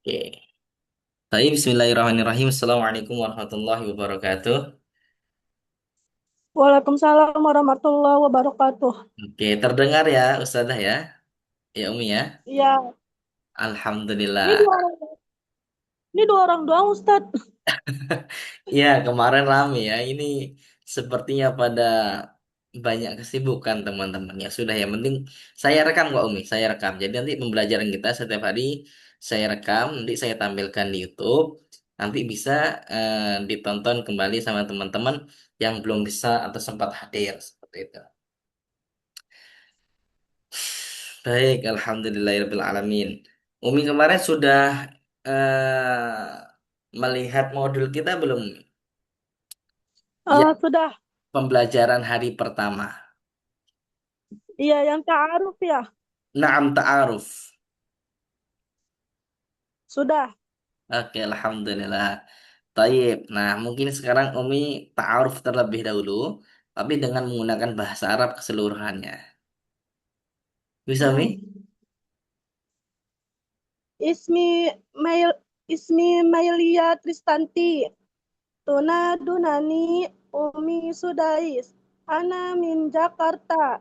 Oke. Baik, Bismillahirrahmanirrahim. Assalamualaikum warahmatullahi wabarakatuh. Waalaikumsalam warahmatullahi wabarakatuh. Oke, terdengar ya, Ustazah ya? Ya, Umi ya? Iya, ini Alhamdulillah. dua orang, ini dua orang doang Ustadz. Ya, kemarin rame ya. Ini sepertinya pada banyak kesibukan teman-teman. Ya sudah, yang penting saya rekam kok Umi, saya rekam. Jadi nanti pembelajaran kita setiap hari saya rekam, nanti saya tampilkan di YouTube. Nanti bisa ditonton kembali sama teman-teman yang belum bisa atau sempat hadir seperti itu. Baik, alhamdulillahirobbilalamin. Umi kemarin sudah melihat modul kita belum? Ya, Sudah, pembelajaran hari pertama. iya yang ta'aruf ya, Naam ta'aruf. sudah. Oke, alhamdulillah. Taib. Nah, mungkin sekarang Umi ta'aruf terlebih dahulu, tapi dengan menggunakan bahasa Arab keseluruhannya. Bisa, Umi? Hmm. Ismi Mail Ismi Mailia Tristanti, Tuna Dunani, Umi Sudais, Ana min Jakarta,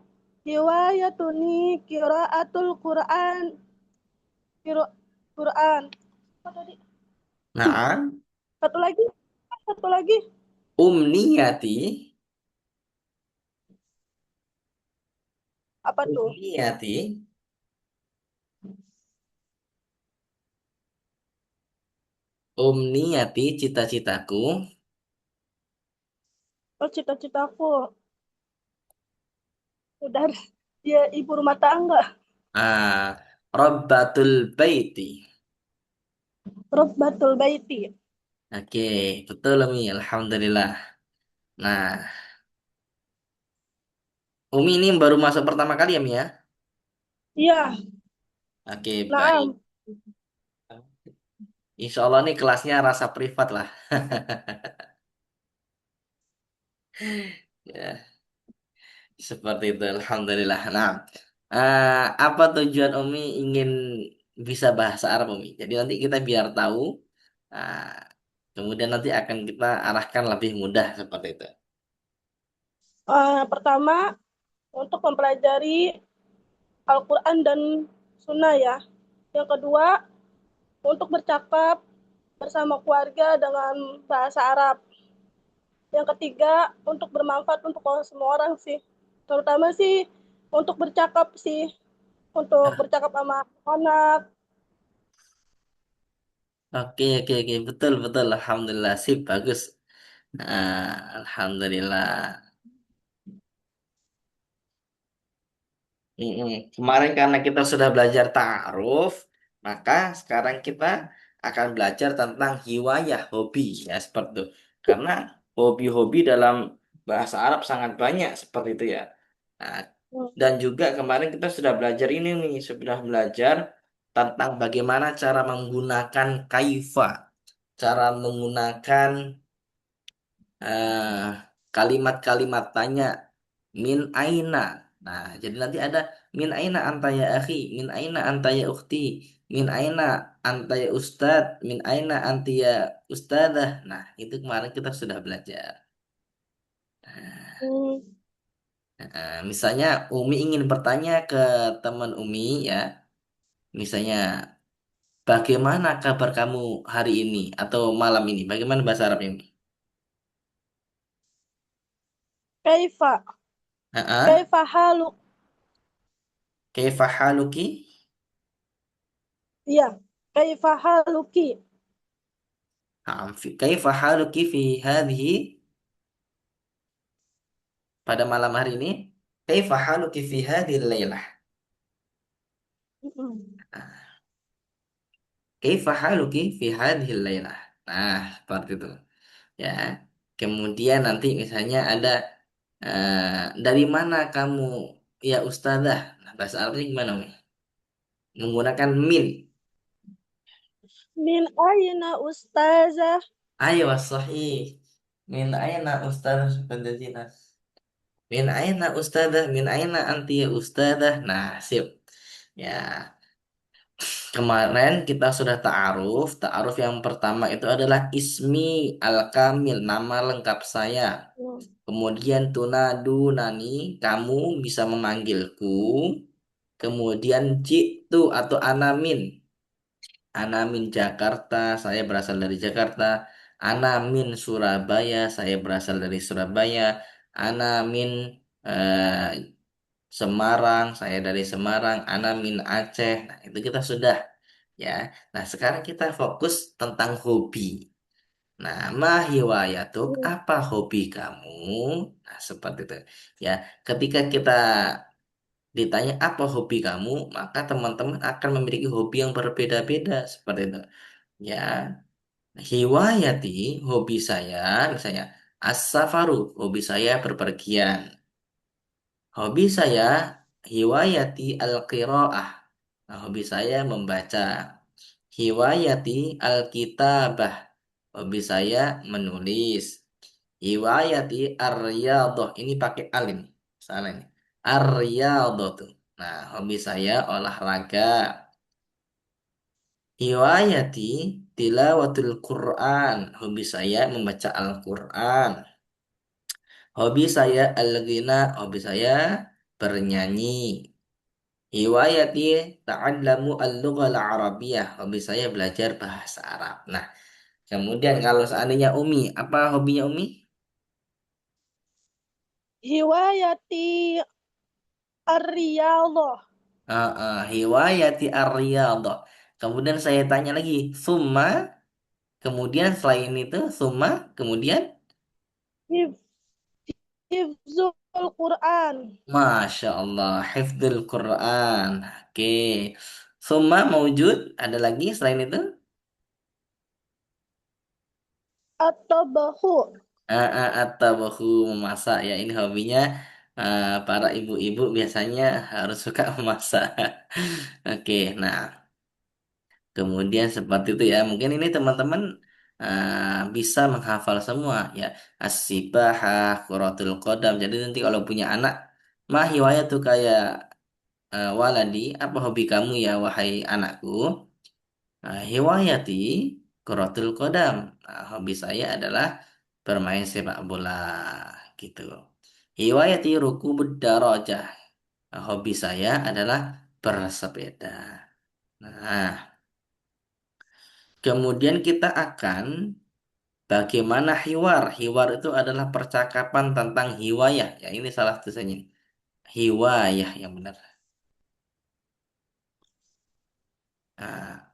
Hiwayatuni Kiraatul Quran, Quran. Apa tadi? Naam. Satu lagi, satu lagi. Umniyati. Apa tuh? Umniyati. Umniyati, cita-citaku. Oh, cita-citaku udah dia ibu rumah tangga. Rabbatul baiti. Robbatul baiti. Oke, betul Umi. Alhamdulillah. Nah, Umi ini baru masuk pertama kali ya, Mi ya? Iya, Oke, baik. naam. Insya Allah nih kelasnya rasa privat lah. Ya, seperti itu. Alhamdulillah. Nah, apa tujuan Umi ingin bisa bahasa Arab Umi? Jadi nanti kita biar tahu. ah, Kemudian nanti akan kita arahkan lebih mudah seperti itu. Pertama, untuk mempelajari Al-Quran dan Sunnah ya. Yang kedua, untuk bercakap bersama keluarga dengan bahasa Arab. Yang ketiga, untuk bermanfaat untuk semua orang sih. Terutama sih untuk bercakap sih. Untuk bercakap sama anak. Oke, oke, oke. Betul, betul. Alhamdulillah. Sip, bagus. Alhamdulillah. Mm-mm. Kemarin karena kita sudah belajar ta'aruf, maka sekarang kita akan belajar tentang hiwayah, hobi, ya seperti itu. Karena hobi-hobi dalam bahasa Arab sangat banyak seperti itu ya. Nah, dan juga kemarin kita sudah belajar ini nih, sudah belajar tentang bagaimana cara menggunakan kaifa, cara menggunakan eh, kalimat-kalimat tanya min aina. Nah, jadi nanti ada min aina anta ya akhi, min aina anta ya ukhti, min aina anta ya ustad, min aina anti ya ustadah. Nah, itu kemarin kita sudah belajar. Hmm, Misalnya Umi ingin bertanya ke teman Umi ya, misalnya bagaimana kabar kamu hari ini atau malam ini? Bagaimana bahasa Arab ini? kaifa. Kaifa haluk. Kaifa haluki? Iya. Kaifa haluki. Kaifa haluki fi hadhihi pada malam hari ini? Kaifa haluki fi hadhil lailah? Mm-mm. Kaifa haluki fi hadhil lailah? Nah, seperti itu. Ya. Kemudian nanti misalnya ada dari mana kamu ya ustazah? Nah, bahasa Arabnya gimana, Mi? Menggunakan min. Min ayna ustazah. Ayo sahih. Min aina ustazah sebenarnya. Min aina ustazah? Min aina anti ya ustazah? Nah, sip. Ya. Kemarin kita sudah ta'aruf. Ta'aruf yang pertama itu adalah ismi al-kamil, nama lengkap saya. Hmm. Kemudian tunadu nani, kamu bisa memanggilku. Kemudian jitu atau anamin. Anamin Jakarta, saya berasal dari Jakarta. Anamin Surabaya, saya berasal dari Surabaya. Anamin eh, Semarang, saya dari Semarang. Anamin Aceh. Nah, itu kita sudah ya. Nah, sekarang kita fokus tentang hobi. Nah, mahiwayatuk, Hmm. apa hobi kamu? Nah, seperti itu. Ya, ketika kita ditanya apa hobi kamu, maka teman-teman akan memiliki hobi yang berbeda-beda seperti itu. Ya, hiwayati, hobi saya, misalnya as-safaru, hobi saya berpergian. Hobi saya, hiwayati al-qiraah. Nah, hobi saya membaca. Hiwayati al-kitabah. Hobi saya menulis. Hiwayati ar-riyadhah. Ini pakai alin. Salah ini. Ar-riyadhah tuh. Nah, hobi saya olahraga. Hiwayati tilawatul Quran. Hobi saya membaca Al-Quran. Hobi saya al-ghina. Hobi saya bernyanyi. Hiwayati ta'allamu al-lughal arabiyah. Hobi saya belajar bahasa Arab. Nah, kemudian kalau seandainya Umi, apa hobinya Umi? Hiwayati ar-riyadhah. Hiwayati ar-riyadhah. Kemudian saya tanya lagi, summa, kemudian selain itu, summa, kemudian, Hif- Hifzul Quran. Masya Allah, hifdzul Quran. Oke. Summa mewujud, ada lagi selain itu? At-tabahu. At-tabahu, memasak. Ya, ini hobinya para ibu-ibu biasanya harus suka memasak. Oke, nah. Kemudian seperti itu ya. Mungkin ini teman-teman bisa menghafal semua ya. As-sibahah, quratul qadam. Jadi nanti kalau punya anak, mah hiwayat tuh kayak waladi, apa hobi kamu ya wahai anakku? Hiwayati quratul qadam. Nah, hobi saya adalah bermain sepak bola gitu. Hiwayati rukubud darajah. Nah, hobi saya adalah bersepeda. Nah, kemudian kita akan bagaimana hiwar. Hiwar itu adalah percakapan tentang hiwayah. Ya, ini salah tulisannya. Hiwayah yang benar.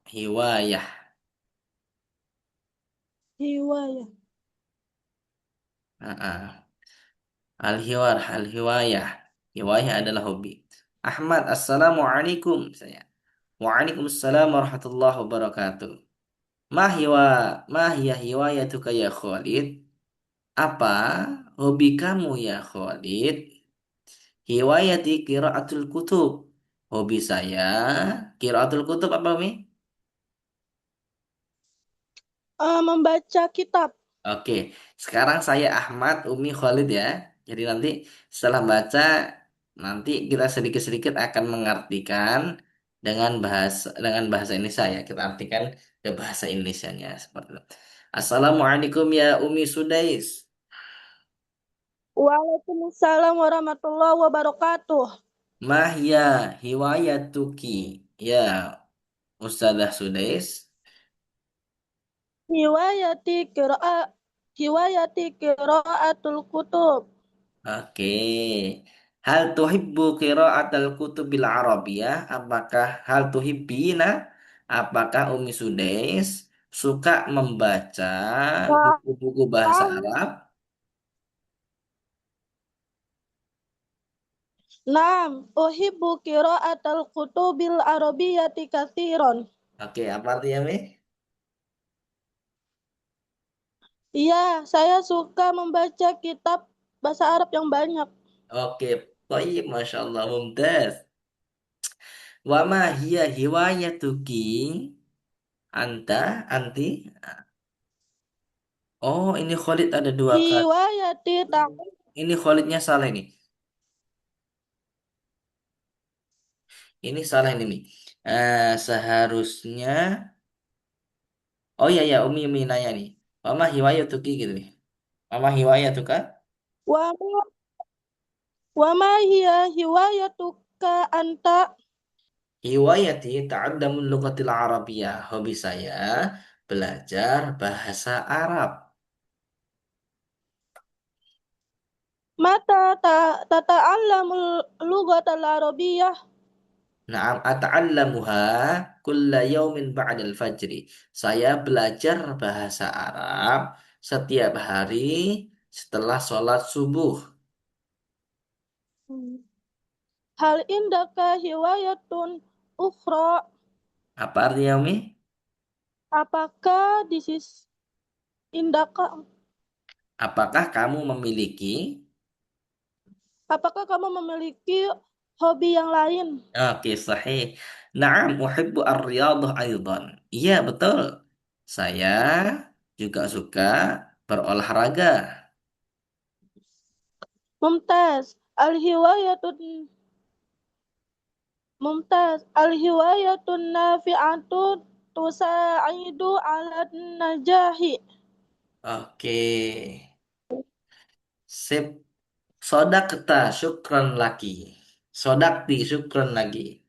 Hiwayah. Hiwayah. Ah, ah. Al-hiwar, al-hiwayah. Hiwayah adalah hobi. Ahmad, assalamualaikum. Misalnya. Waalaikumsalam warahmatullahi wabarakatuh. Mahwa, mahya hiwayatuka ya Khalid. Apa hobi kamu ya Khalid? Hiwayati qiraatul kutub. Hobi saya qiraatul kutub apa Mi? Membaca kitab. Oke, sekarang saya Ahmad, Umi Khalid ya. Jadi nanti setelah baca nanti kita sedikit-sedikit akan mengartikan dengan bahasa Indonesia ya. Kita artikan ke bahasa Indonesianya seperti itu. Assalamualaikum ya Umi Sudais. Waalaikumsalam warahmatullahi wabarakatuh. Mahya hiwayatuki ya Ustazah Sudais. Hiwayati qira'a Hiwayati qira'atul kutub. Oke. Hal tuhibbu qira'atal kutubil arabiyah? Hal tuhibbina? Apakah Umi Sudais suka membaca buku-buku bahasa Nam, Arab? nam, uhibbu qira'atal kutubil arabiyyati katsiran. Oke, apa artinya, Mi? Iya, saya suka membaca kitab bahasa Arab yang banyak. Oke, baik, Masya Allah, mumtaz. Wa ma hiya hiwayatuki? Anti? Oh, ini Khalid ada dua kali. Hiwayati tak Ini Khalidnya salah ini. Ini salah ini, Mi. Seharusnya, oh iya ya, Umi nanya nih, Mama hiwaya tuki gitu nih. Mama hiwaya tuh kak? Wa ma wa ma hiya hiwayatuka anta? Hiwayati ta'addamul lughatil arabiyyah. Hobi saya belajar bahasa Arab. Mata tata'allamul lughatal arabiyyah? Naam ata'allamuha kulla yaumin ba'dal fajri. Saya belajar bahasa Arab setiap hari setelah sholat subuh. Hmm. Hal indaka hiwayatun ukhra? Apa artinya, Umi? Apakah di sisi indaka? Apakah kamu memiliki? Apakah kamu memiliki hobi yang lain? Oke, sahih. Naam, uhibbu ar-riyadah aidan. Iya, betul. Saya juga suka berolahraga. Mumtaz. Al-hiwayatun Mumtaz. Al-hiwayatun nafi'atu tusa'idu ala najahi. Oke. Sip. Sodakta, syukran lagi. Sodakti, syukran lagi.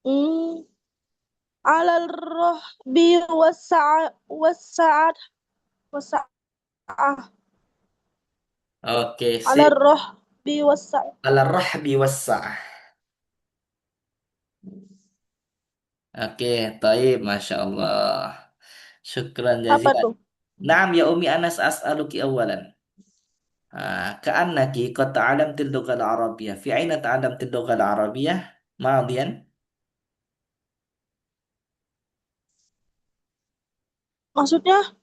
Hmm. Ala rohbi wasa'at wasa'ah. Oke, Ala sip. rohbi wasa'ah. Ala rahbi wassa'ah. Oke, taib, Masya Allah. Syukran Apa jazilan. tuh? Naam ya Umi Anas as'aluki awalan. كأنك قد تعلمت اللغة العربية في أين تعلمت اللغة العربية ماضيا. Maksudnya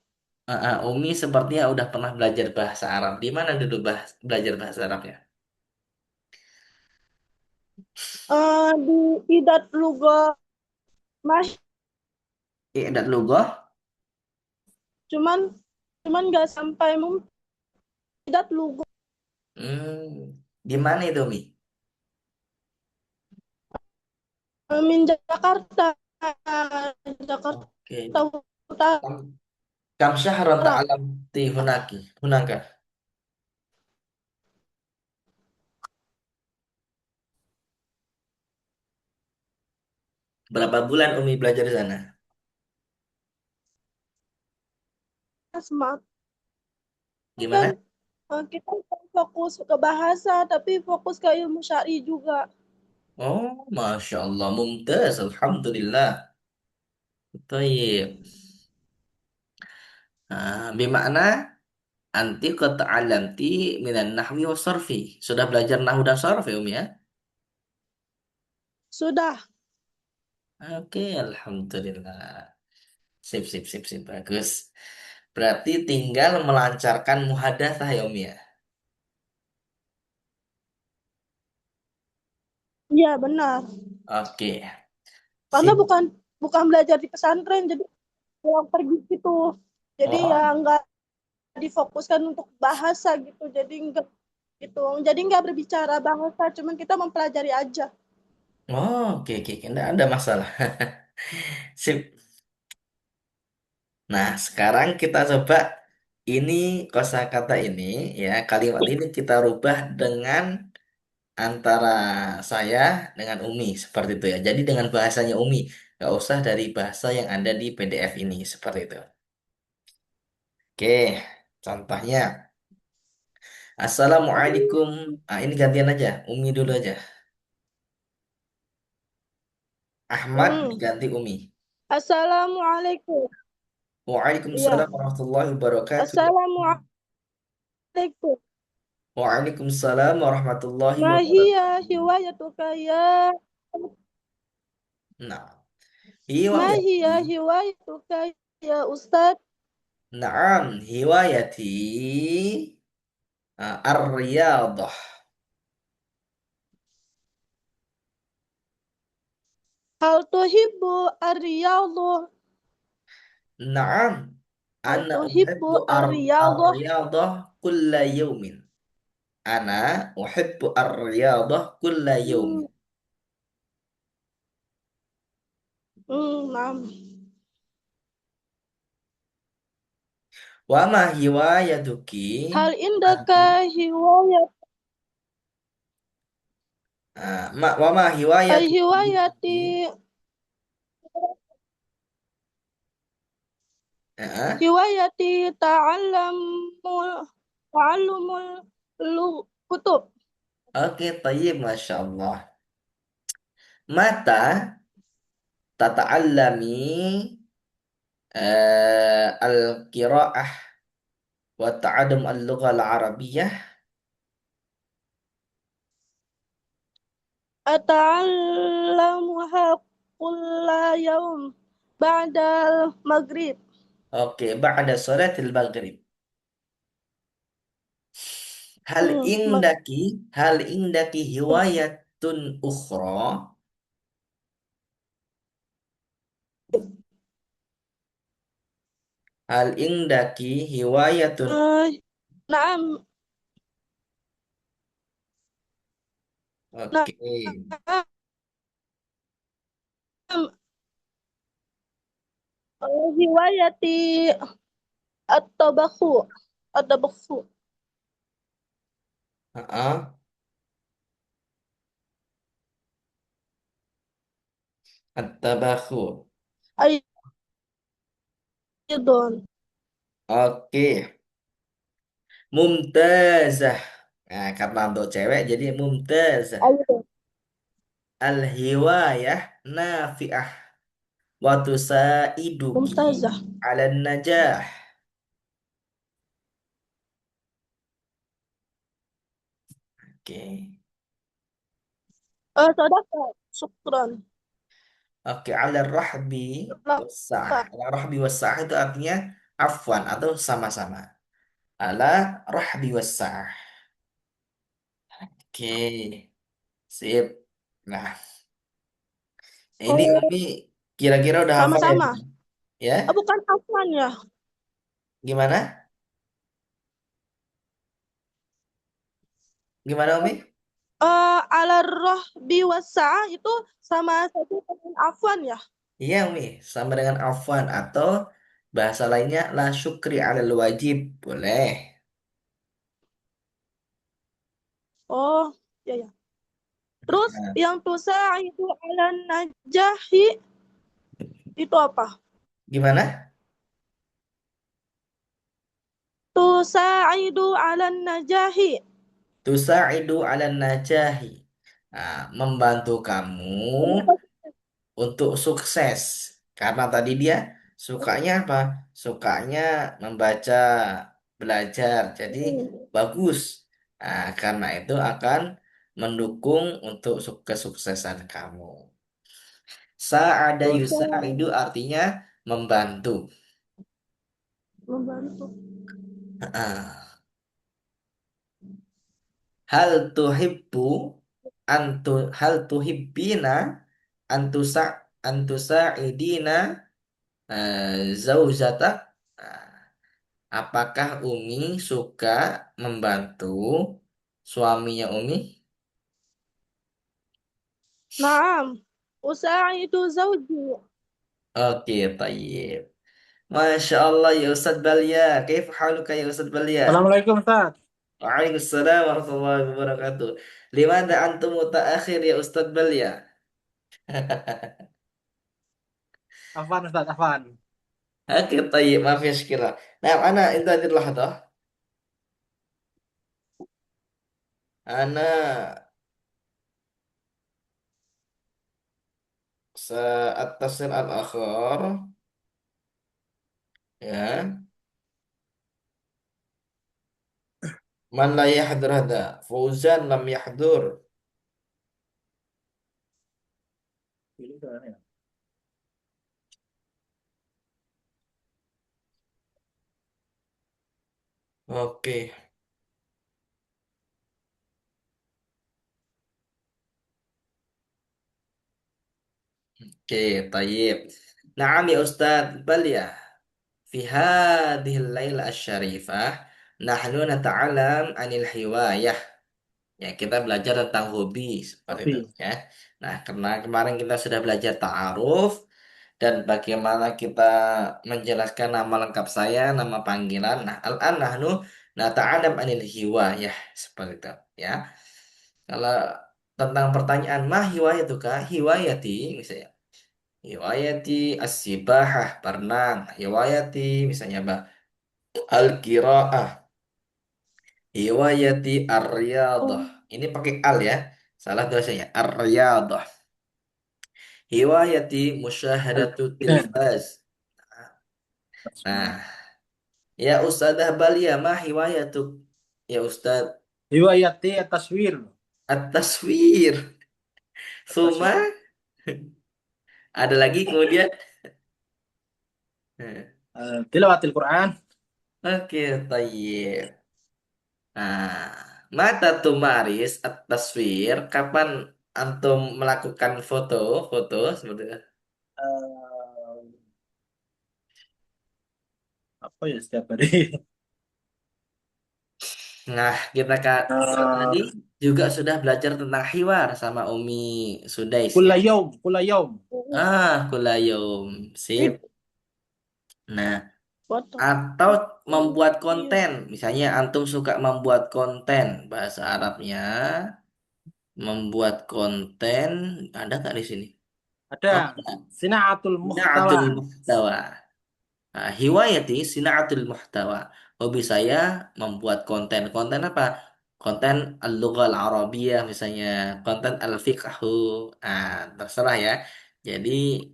Umi sepertinya udah pernah belajar bahasa Arab. Di mana dulu belajar bahasa Arabnya? di idat luga mas, I'dad lughah. cuman cuman nggak sampai idat luga Di mana itu, Mi? min Jakarta, Jakarta Oke. Utara. Kam kam syahran ta'alamti hunaka. Berapa bulan Umi belajar di sana? Smart kan, Gimana? kita bukan fokus ke bahasa tapi fokus ke ilmu syar'i juga. Oh, Masya Allah, mumtaz, Alhamdulillah. Taib. Bimana anti qata'alamti minan nahwi wa sarfi. Sudah belajar nahwu dan sarf ya, Umi ya? Sudah. Oke, alhamdulillah. Sip, sip, sip, sip, bagus. Berarti tinggal melancarkan muhadatsah ya, Umi ya? Iya benar, Oke, karena sip. bukan bukan belajar di pesantren jadi pulang pergi gitu, jadi ya Oh, nggak difokuskan untuk bahasa gitu, jadi nggak berbicara bahasa, cuman kita mempelajari aja. oke, oke, oke. Nggak ada masalah. Sip. Nah, sekarang kita coba ini kosakata ini ya, kalimat ini kita rubah dengan antara saya dengan Umi seperti itu ya. Jadi dengan bahasanya Umi, nggak usah dari bahasa yang ada di PDF ini seperti itu. Oke, contohnya Assalamualaikum. Ini gantian aja, Umi dulu aja. Ahmad Hmm. diganti Umi. Assalamualaikum. Iya. Waalaikumsalam warahmatullahi wabarakatuh. Assalamualaikum. Waalaikumsalam warahmatullahi Mahia wabarakatuh. hiwayatuka ya. Nah, hiwayati. Mahia hiwayatuka ya Ustad. Naam, hiwayati. Ar-riyadah. Hal tuhibbu ar-riyadhah. Naam, Hal ana tuhibbu uhibbu ar-riyadhah. ar-riyadah kulla yaumin. Ana uhibbu ar-riyadah kulla Hmm. yaumin. Naam. Wa ma hiwayaduki Hal anti. indaka hiwayat Wa ma al hiwayatuki hiwayati anti. Ah, hiwayati ta'allumul kutub. oke, tayyib, Masya Allah. Mata tata'allami al-qira'ah wa ta'adum al-lugha al-arabiyyah. Ata'allamuha kulla yaum ba'dal maghrib. Oke, ba'da salatil maghrib. Hal Hmm, mag- indaki, hal indaki hiwayatun ukhra. Hal indaki hiwayatun. eh, Naam, Oke. naam, hiwayati at-tabakhu, at-tabakhu. Heeh. At-tabakhur. Aidon. Oke. Mumtazah. Nah, karena untuk cewek jadi mumtazah. Aidon. Al-hiwayah nafi'ah. Wa tusaiduki Mumtazah. ala najah. Oke. Sadaqa. Syukran. Oke, ala rahbi wasah. Laka. Ala rahbi wasah itu artinya afwan atau sama-sama. Ala rahbi wasah. Oke, sip. Nah, ini Oh, Umi kira-kira udah hafal ya, sama-sama. Umi? Ya? Bukan afwan ya. Gimana? Gimana, Umi? Ala rohbi wasa itu sama saja dengan afwan ya. Iya, Umi. Sama dengan afwan atau bahasa lainnya la syukri alal wajib. Boleh. Oh, ya ya. Terus Nah, yang tusa itu ala najahi itu apa? gimana? Tusaidu ala najahi. Tusa'idu ala najahi. Nah, membantu kamu untuk sukses. Karena tadi dia sukanya apa? Sukanya membaca, belajar. Jadi bagus. Nah, karena itu akan mendukung untuk kesuksesan kamu. Sa'ada Tusa yusa'idu artinya membantu. membantu. Heeh. Hal tuhibbu hal tuhibbina antusa antusa'idina zaujatak. Nah, apakah Umi suka membantu suaminya Umi? Naam. Usaidu zauji. Oke, tayyib. Masya Allah ya Ustaz Balia. Kaif haluka ya Ustaz Balia? Assalamualaikum Ustaz. Waalaikumsalam warahmatullahi wabarakatuh. Limada antum mutaakhir ya Ustaz Balia? Afwan Ustaz, Afwan. Oke, tayyib. Maaf ya sekira. Nah, ana intadir lahdah. Ana saat tasir al-akhir. Ya. Man la yahdur hada. Fauzan lam yahdur. Oke. Oke, tayyib. Naam ya Ustaz Balia. Fi hadhil lail asy-syarifah nahnu nata'alam anil hiwayah. Ya, kita belajar tentang hobi seperti itu Kopi. ya. Nah, karena kemarin kita sudah belajar ta'aruf, dan bagaimana kita menjelaskan nama lengkap saya, nama panggilan. Nah, al-an nahnu nata'alam anil hiwayah seperti itu ya. Kalau tentang pertanyaan mah hiwayatuka, hiwayati misalnya. Hiwayati as-sibahah, berenang. Hiwayati misalnya bah al-qiraah. Hiwayati ar-riyadah. Oh, Ini pakai al ya. Salah tulisannya ar-riyadah. Hiwayati musyahadatu tilfaz. Nah, ya Ustadzah Balia mah hiwayatuk. Ya Ustadz Riwayati taswir. at-taswir. Suma Taswir. ada lagi kemudian. Tilawatil Quran. Oke, tayyib. Nah, mata tumaris at-taswir. Kapan antum melakukan foto seperti itu? Eh, apa ya setiap hari? Nah, tadi Eh, juga sudah belajar tentang hiwar sama Umi Sudais ya. Kulla yaum, kulla yaum. Kulayum. Sip. itu Nah, foto. atau membuat Iya. konten. Misalnya antum suka membuat konten bahasa Arabnya, membuat konten ada nggak di sini? Oh, Ada sinaatul muhtawa. Na'atul muhtawa. Nah, hiwayati sina'atul muhtawa. Hobi saya membuat konten. Konten apa? Konten al-lughah al-arabiyah misalnya, konten al-fiqhu. Ah, terserah ya. Jadi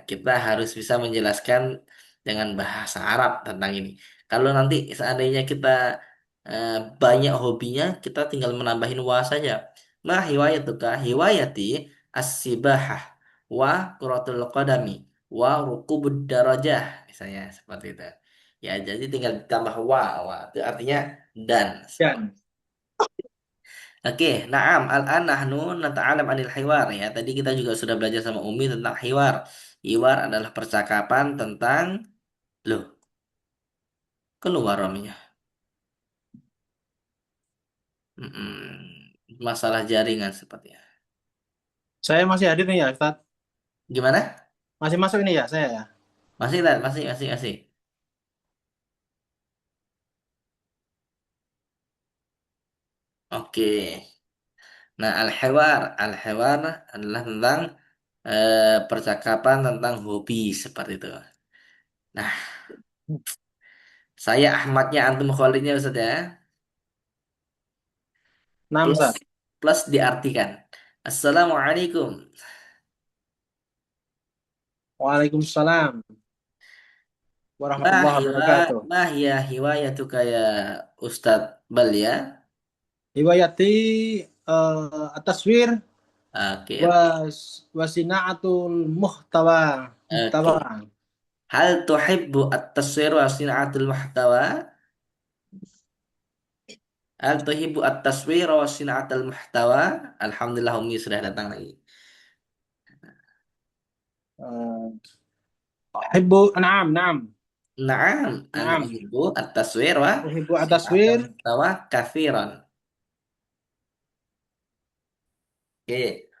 kita harus bisa menjelaskan dengan bahasa Arab tentang ini. Kalau nanti seandainya kita eh, banyak hobinya, kita tinggal menambahin wa saja. Ma hiwayatuka hiwayati as-sibahah wa kuratul qadami wa rukubud darajah misalnya seperti itu ya, jadi tinggal ditambah wa itu artinya dan seperti. Dan Oke, na'am al-an nahnu nata'alam anil hiwar ya, tadi kita juga sudah belajar sama Umi tentang hiwar. Hiwar adalah percakapan tentang loh, keluar Rominya. Masalah jaringan sepertinya. saya masih hadir nih ya, Ustaz. Gimana? Masih masuk ini ya, saya ya. Masih Tat? Masih. Oke. Nah, al-hiwar adalah tentang percakapan tentang hobi seperti itu. Nah, saya Ahmadnya, antum Khalidnya Ustaz ya. Nah, Plus Ustaz. plus diartikan. Assalamualaikum. Waalaikumsalam Mah warahmatullahi hiwa wabarakatuh. mah ya hiwayatuka ya Ustaz Bal ya. Riwayati at-taswir Oke. wasinaatul muhtawa. Oke. Muhtawa. Hal tuhibbu at-taswir wa sin'atul muhtawa? Hal tuhibbu at-taswir wa sin'atul muhtawa? Alhamdulillah Umi sudah datang lagi. Hibbu, naam, naam, Naam, ana naam. uhibbu at-taswir wa Uhibbu sin'atul at-taswir. muhtawa katsiran. Oke.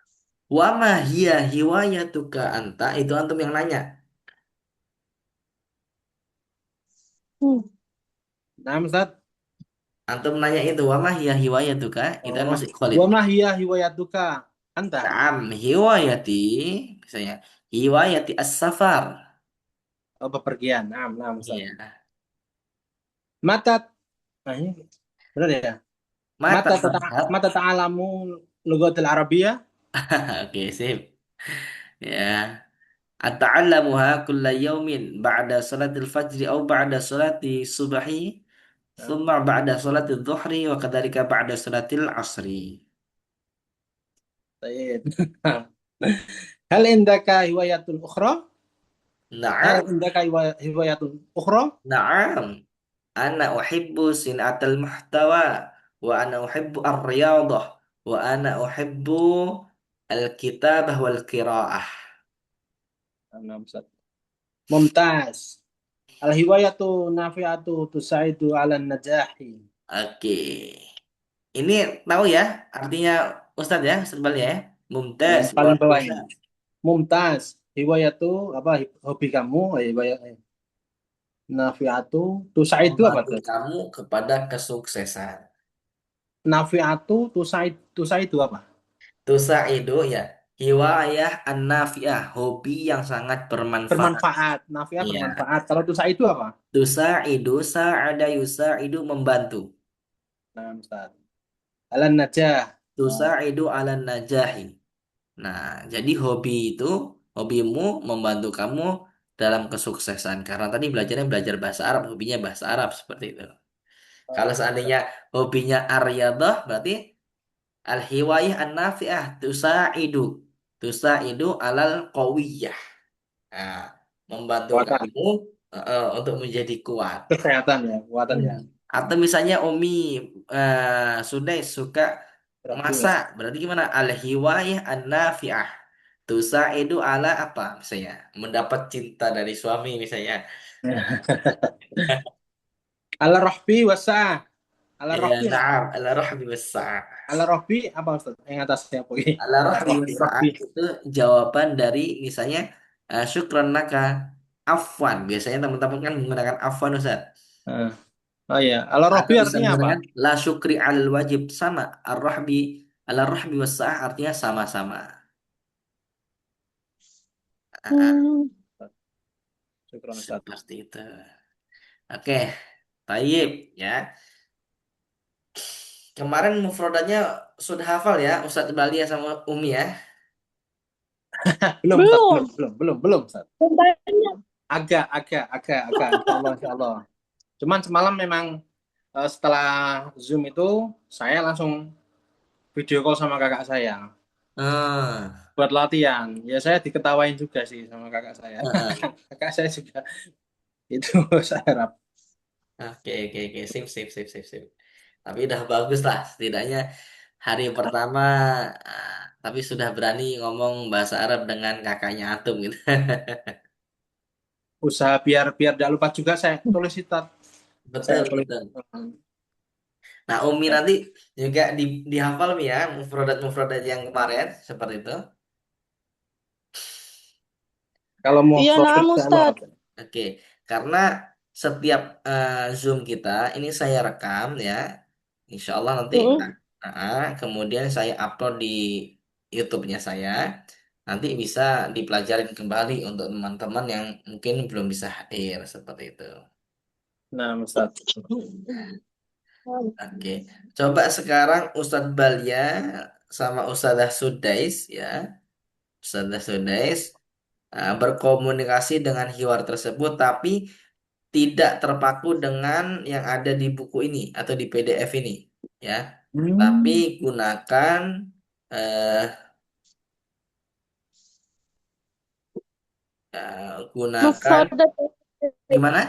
Wa ma hiya hiwayatuka anta? Itu antum yang nanya. Hmm. Naam, Ustaz. Antum nanya itu wa ma hiya hiwayatuka? Itu kan Oh, masih Khalid. wa ma hiya hiwayatuka anta? Naam, hiwayati misalnya hiwayati as-safar. Oh, bepergian. Naam, naam, Ustaz. Iya. Mata, nah ini benar ya? Mata tadhhab. Mata ta'alamu lugatil Arabiyah. Oke, sip. Ya. Ata'allamuha kulla yaumin ba'da salatil fajri au ba'da salati subhi thumma ba'da salatil dhuhri wa kadzalika ba'da salatil asri. Baik. Hal indaka hiwayatul ukhra? Hal Na'am, indaka hiwayatul ukhra? na'am. Ana uhibbu sin'atal muhtawa wa ana uhibbu ar-riyadah wa ana uhibbu al-kitabah wal qiraah. Naam, Ustaz. Mumtaz. Al hiwayatu nafi'atu tusaidu ala najahi. Oke. Ini tahu ya artinya Ustadz ya, Ustadz Bali ya. Yang Mumtaz, paling luar bawah biasa. ini. Mumtaz. hiwayatu apa hobi kamu hiwayat nafiatu tusaidu apa Membantu tuh? kamu kepada kesuksesan. Nafiatu tusaidu apa? Tusaidu ya, hiwayah an-nafi'ah, hobi yang sangat bermanfaat. Bermanfaat. Nafiat Iya. bermanfaat. Kalau tusaidu apa? Tusaidu, sa'ada yusaidu, membantu. Nah, Ustaz. Alan najah. Nah, Tusaidu ala najahi. Nah, jadi hobi itu, hobimu membantu kamu dalam kesuksesan. Karena tadi belajarnya belajar bahasa Arab, hobinya bahasa Arab seperti itu. Kalau seandainya hobinya Aryadah, berarti al-hiwayah an-nafi'ah tusaidu alal qawiyah. Nah, membantu kekuatan. kamu untuk menjadi kuat. Kesehatan ya, kekuatan Hmm. ya. Atau misalnya Umi Sudais suka Berarti ya. masak, berarti gimana? Al-hiwayah an-nafi'ah. Tusaidu ala apa misalnya? Mendapat cinta dari suami misalnya. Ala rohbi wasa. Ala Ya, rohbi apa? na'am, ala rahmi wassa'ah. Ala rohbi apa Ustaz? Yang atasnya apa? Ala Ala rahmi rohbi, wassa'ah rohbi. itu jawaban dari misalnya syukran laka afwan. Biasanya teman-teman kan menggunakan afwan Ustaz. Nah, oh ya, ala rohbi Atau bisa artinya apa? menggunakan la syukri alal wajib sama ar-rahbi ala rahbi wassa'ah artinya sama-sama. Ah, Hmm. Syukran Ustaz. seperti itu. Oke, tayyib ya. Kemarin mufrodatnya sudah hafal ya Ustadz Balia sama Umi ya. Belum Ustaz, belum, Belum. belum, belum, belum Ustaz. Banyak. Agak, insya Allah. Cuman semalam memang setelah Zoom itu saya langsung video call sama kakak saya Ah, buat latihan. Ya saya diketawain juga sih sama kakak saya. ah, Kakak saya juga itu saya harap. oke, oke, oke, sip, sip, sip, sip, sip. Tapi udah bagus lah, setidaknya hari pertama, ah, tapi sudah berani ngomong bahasa Arab dengan kakaknya Atum gitu. Usaha biar biar tidak lupa juga saya tulis itu. Saya Betul, tulis. betul. Nah, Umi nanti juga dihafal Mi ya, mufrodat-mufrodat yang kemarin, seperti itu. Kalau mau Iya, nah, profit saya mau Ustadz. apa? Oke, karena setiap Zoom kita ini saya rekam ya, Insya Allah nanti, Mm-mm. kemudian saya upload di YouTube-nya saya, nanti bisa dipelajarin kembali untuk teman-teman yang mungkin belum bisa hadir seperti itu. Nah, Ustaz. Oke, coba sekarang Ustadz Balia sama Ustadzah Sudais ya, Ustadzah Sudais berkomunikasi dengan hiwar tersebut, tapi tidak terpaku dengan yang ada di buku ini atau di PDF ini ya, tapi Hmm. gunakan eh, gunakan Mufrodat. gimana?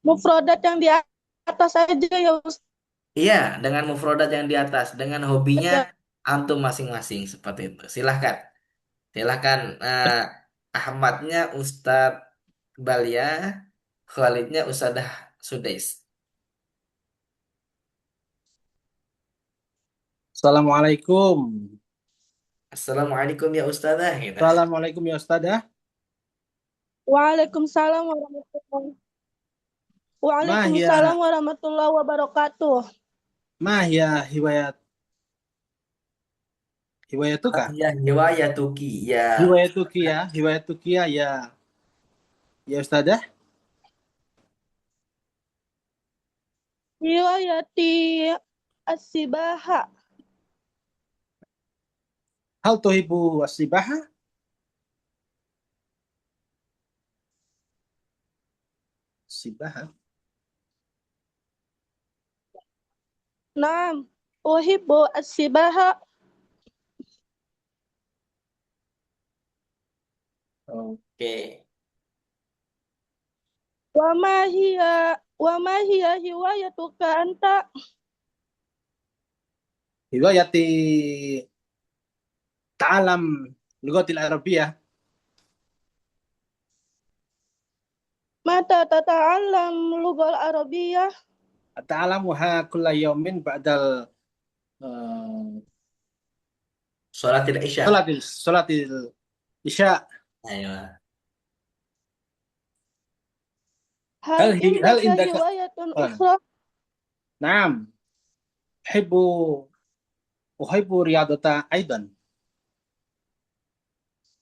Mufrodat yang di atas aja ya, Ustadz. Iya, dengan mufrodat yang di atas, dengan hobinya Ya. antum masing-masing seperti itu. Silahkan, silahkan Ahmadnya Ustadz Balia, Khalidnya Ustadzah Sudais. Assalamualaikum. Assalamualaikum ya Ustadzah gitu. Assalamualaikum ya Ustazah. Waalaikumsalam Mahya, Waalaikumsalam warahmatullahi wabarakatuh. mahya hiwayat hiwayatuka. Ya, ya Tuki ya. Hiwayatukia, hiwayatukia ya ya Ustazah. Riwayati As-Sibaha. Hal tuhibu wasibaha? Sibaha. Naam. Uhibbu As-Sibaha. Oke. Wa ma hiya hiwayatuka anta. Hiwayati ta'alam lugatil Arabiyah. Mata tata'allam lughal Arabiyyah. Ta'alamuha kulla yawmin ba'dal Sholat tidak Isya. salatil Isya. Ayo. هل هل عندك عندك هواية آه. أخرى؟ نعم. أحب أحب رياضة أيضا.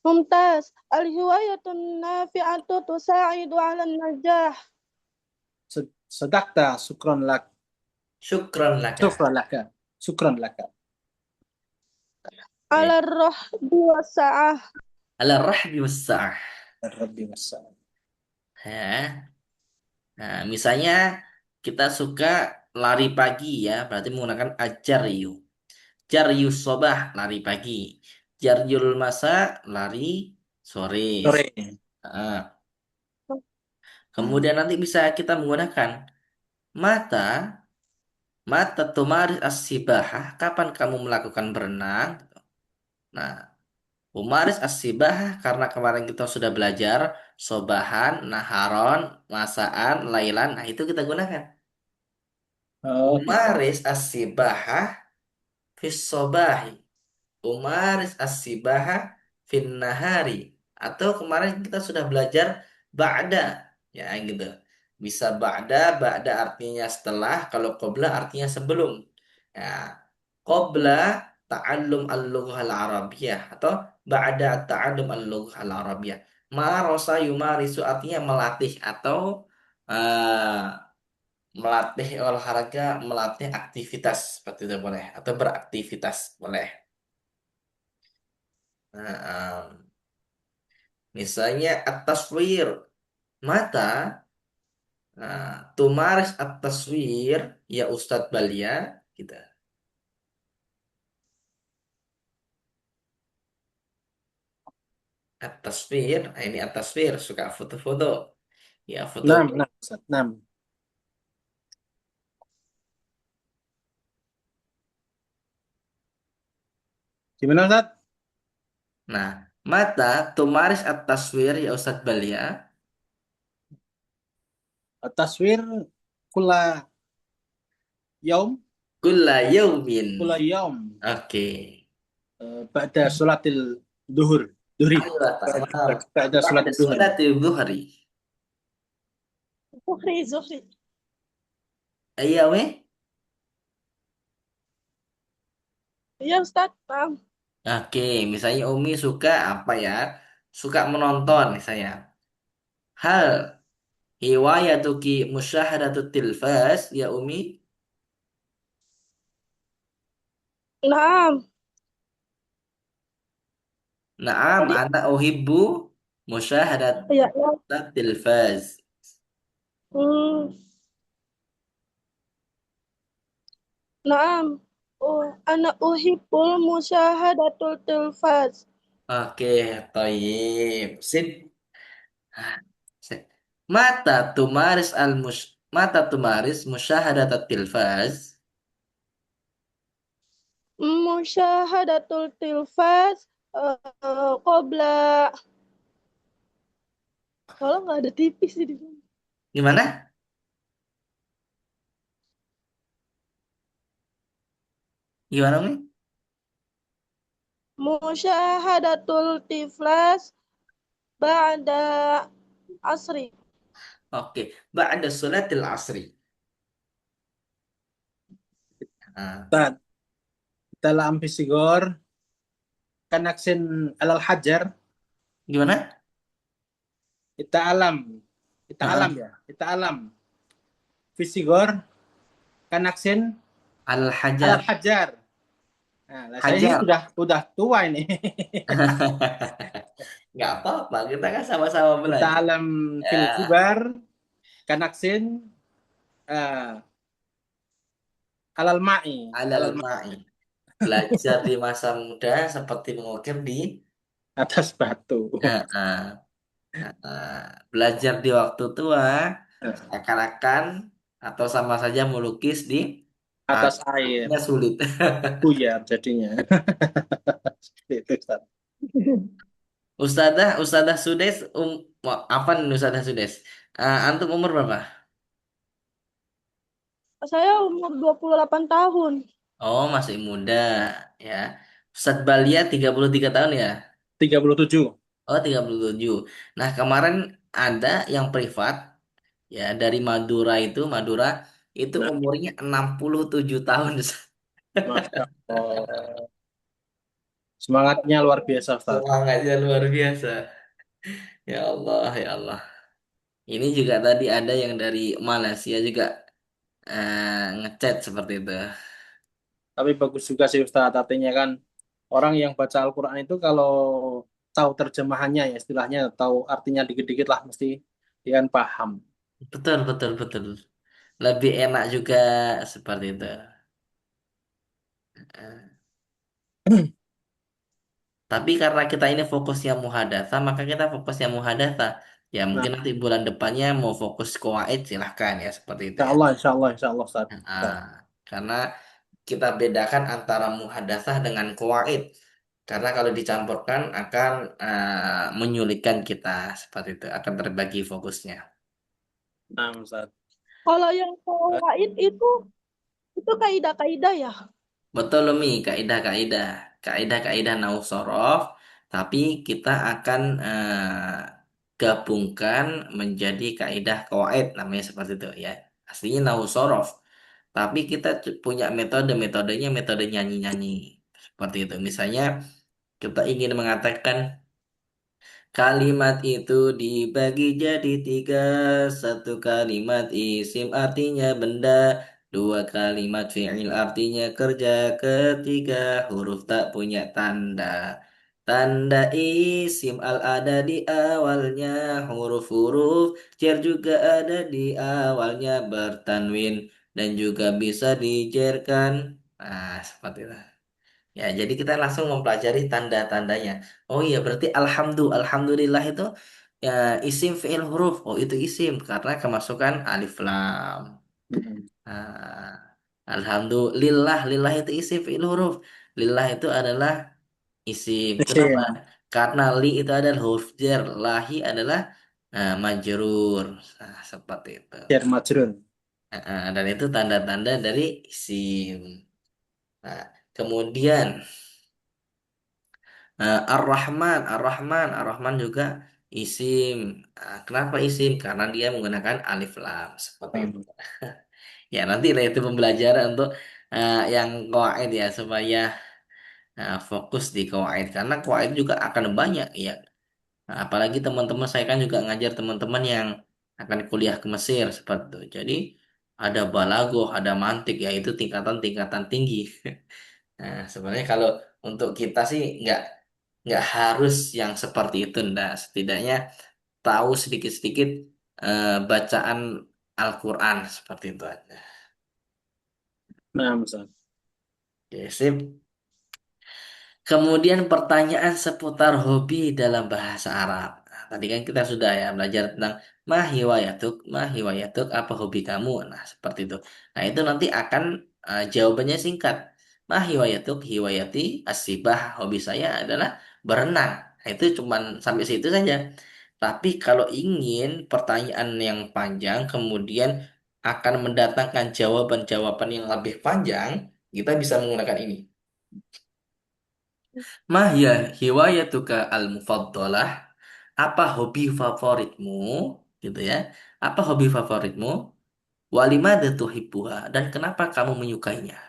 ممتاز. الهواية النافعة تساعد على النجاح. صدقت. شكرا لك. Syukron laka. شكرا لك. شكرا لك. Oke. على الرحب والسعة. Ala rahbi wassa'ah. الرب والسلام. Ya. Nah, misalnya kita suka lari pagi ya, berarti menggunakan ajaryu. Jaryus sobah, lari pagi. Jaryul masa, lari sore. Sore. Ah. Kemudian nanti bisa kita menggunakan mata, mata tumaris as-sibahah, kapan kamu melakukan berenang? Nah, tumaris as-sibahah karena kemarin kita sudah belajar sobahan, naharon, masaan, lailan. Nah, itu kita gunakan. Oh gitu. Tumaris as-sibahah fis sobahi. Umaris as-sibaha fin nahari. Atau kemarin kita sudah belajar ba'da. Ya gitu. Bisa ba'da, ba'da artinya setelah. Kalau qobla artinya sebelum. Ya. Qobla ta'allum al-lughah al-arabiyah. Atau ba'da ta'allum al-lughah al-arabiyah. Marosa yumarisu artinya melatih. Atau eh, melatih olahraga, melatih aktivitas. Seperti itu boleh. Atau beraktivitas boleh. Nah, misalnya at-taswir mata, tumaris at-taswir ya Ustadz Balia kita. At-taswir, nah ini at-taswir suka foto-foto. Ya foto. Nam, nam, Ustaz. Nam. Gimana Ustaz? Nah, mata tumaris at-taswir ya Ustadz Balia. Taswir kula yaum. Kulla yaumin. Kula yaum. Oke. Ba'da sholatil duhur. Duhri. Ayo tamam. Ba'da Ba'da sholatil duhri. sholati dhuhri. زهري زهري. Iya weh. يا أستاذ نعم. Oke, misalnya Umi suka apa ya? Suka menonton misalnya. Hal hiwayatuki musyahadatut tilfas ya Umi. نعم. Naam, Tadi ana uhibbu musyahadat ya, ya. tilfaz. Hmm, نعم. أنا أحب المشاهدة التلفاز. Oke, toyib. Sip. Ah, sip. Mata tumaris musyahadat tilfaz. مشاهدة التلفاز قبل. Kalau nggak ada TV sih di sini. Gimana? Gimana Umi? Musyahadatul tiflas ba'da asri. Oke, ba'da sholatil asri. Ah, Ustaz, dalam fisigor kanaksin alal hajar. gimana? Kita alam. Kita alam Ah, ya. Kita alam. Fisigor kanaksin alal al-hajar. hajar. Nah, saya ini Hajar. udah tua ini. Nggak apa-apa, kita kan sama-sama Kita belajar. alam Ya, fil kibar kanaksin alal ma'i. alal Alal ma'i ma'i. Belajar di masa muda seperti mengukir di atas batu. eh, eh, belajar di waktu tua seakan-akan atau sama saja melukis di Atas air. airnya sulit. Buyar jadinya. Itu, Ustaz. Ustadzah Sudes, apa nih Ustadzah Sudes? Antum umur berapa? Saya umur 28 tahun. Oh, masih muda ya. Ustadz Balia 33 tahun ya. 37. Oh, 37. Nah, kemarin ada yang privat ya dari Madura itu, Madura itu Nah, umurnya 67 tahun. Masya Allah. Semangatnya luar biasa, Ustaz. Semangatnya luar biasa. Ya Allah, ya Allah. Ini juga tadi ada yang dari Malaysia juga ngechat seperti itu. Tapi bagus juga sih, Ustaz. Artinya kan orang yang baca Al-Quran itu kalau tahu terjemahannya ya istilahnya, tahu artinya dikit-dikit lah mesti dia kan paham. Betul, betul, betul. Lebih enak juga seperti itu. Eh, Tapi karena kita ini fokusnya muhadatsa, maka kita fokusnya muhadatsa. Ya Nah, mungkin nanti bulan depannya mau fokus kuwait silahkan ya seperti itu ya. insya Allah, Ustaz. Ah, karena kita bedakan antara muhadatsah dengan kuwait. Karena kalau dicampurkan akan menyulitkan kita seperti itu, akan terbagi fokusnya. Nah, Ustaz. Kalau yang fawaid itu kaidah-kaidah ya. Betul Umi, kaidah-kaidah, kaidah-kaidah nahwu sorof, tapi kita akan gabungkan menjadi kaidah qawaid namanya seperti itu ya. Aslinya nahwu sorof, tapi kita punya metodenya metode nyanyi-nyanyi seperti itu. Misalnya kita ingin mengatakan kalimat itu dibagi jadi tiga. Satu kalimat isim artinya benda. Dua kalimat fi'il artinya kerja. Ketiga huruf tak punya tanda. Tanda isim al ada di awalnya. Huruf-huruf jar juga ada di awalnya bertanwin. Dan juga bisa dijerkan. Nah, seperti itu. Ya, jadi kita langsung mempelajari tanda-tandanya. Oh iya, berarti alhamdulillah itu ya isim fi'il huruf. Oh, itu isim karena kemasukan alif lam. Hmm. Nah, alhamdulillah, lillah itu isim fi'il huruf. Lillah itu adalah isim. Kenapa? Isim, Karena li itu adalah huruf jar, lahi adalah majrur. Nah, seperti itu. jar majrun. Dan itu tanda-tanda dari isim. Nah, kemudian Ar-Rahman, Ar-Rahman, Ar-Rahman juga isim. Kenapa isim? Karena dia menggunakan alif lam seperti itu. Hmm. Ya nanti lah itu pembelajaran untuk yang qawaid ya supaya fokus di qawaid karena qawaid juga akan banyak ya. Nah, apalagi teman-teman saya kan juga ngajar teman-teman yang akan kuliah ke Mesir seperti itu. Jadi ada balagoh, ada mantik ya itu tingkatan-tingkatan tinggi. Nah, sebenarnya kalau untuk kita sih nggak harus yang seperti itu, ndak. Setidaknya tahu sedikit-sedikit bacaan Al-Quran seperti itu aja. Nah, Ustaz. Oke, sip. Kemudian pertanyaan seputar hobi dalam bahasa Arab. Nah, tadi kan kita sudah ya belajar tentang mahiwayatuk, apa hobi kamu? Nah, seperti itu. Nah, itu nanti akan jawabannya singkat. Mahiwayatuk, hiwayati, asibah, hobi saya adalah berenang. Nah, itu cuman sampai situ saja. Tapi kalau ingin pertanyaan yang panjang, kemudian akan mendatangkan jawaban-jawaban yang lebih panjang, kita bisa menggunakan ini. Mahya hiwayatuka al-mufaddalah? Apa hobi favoritmu? Gitu ya. Apa hobi favoritmu? Walimada tuhibbuha? Dan kenapa kamu menyukainya?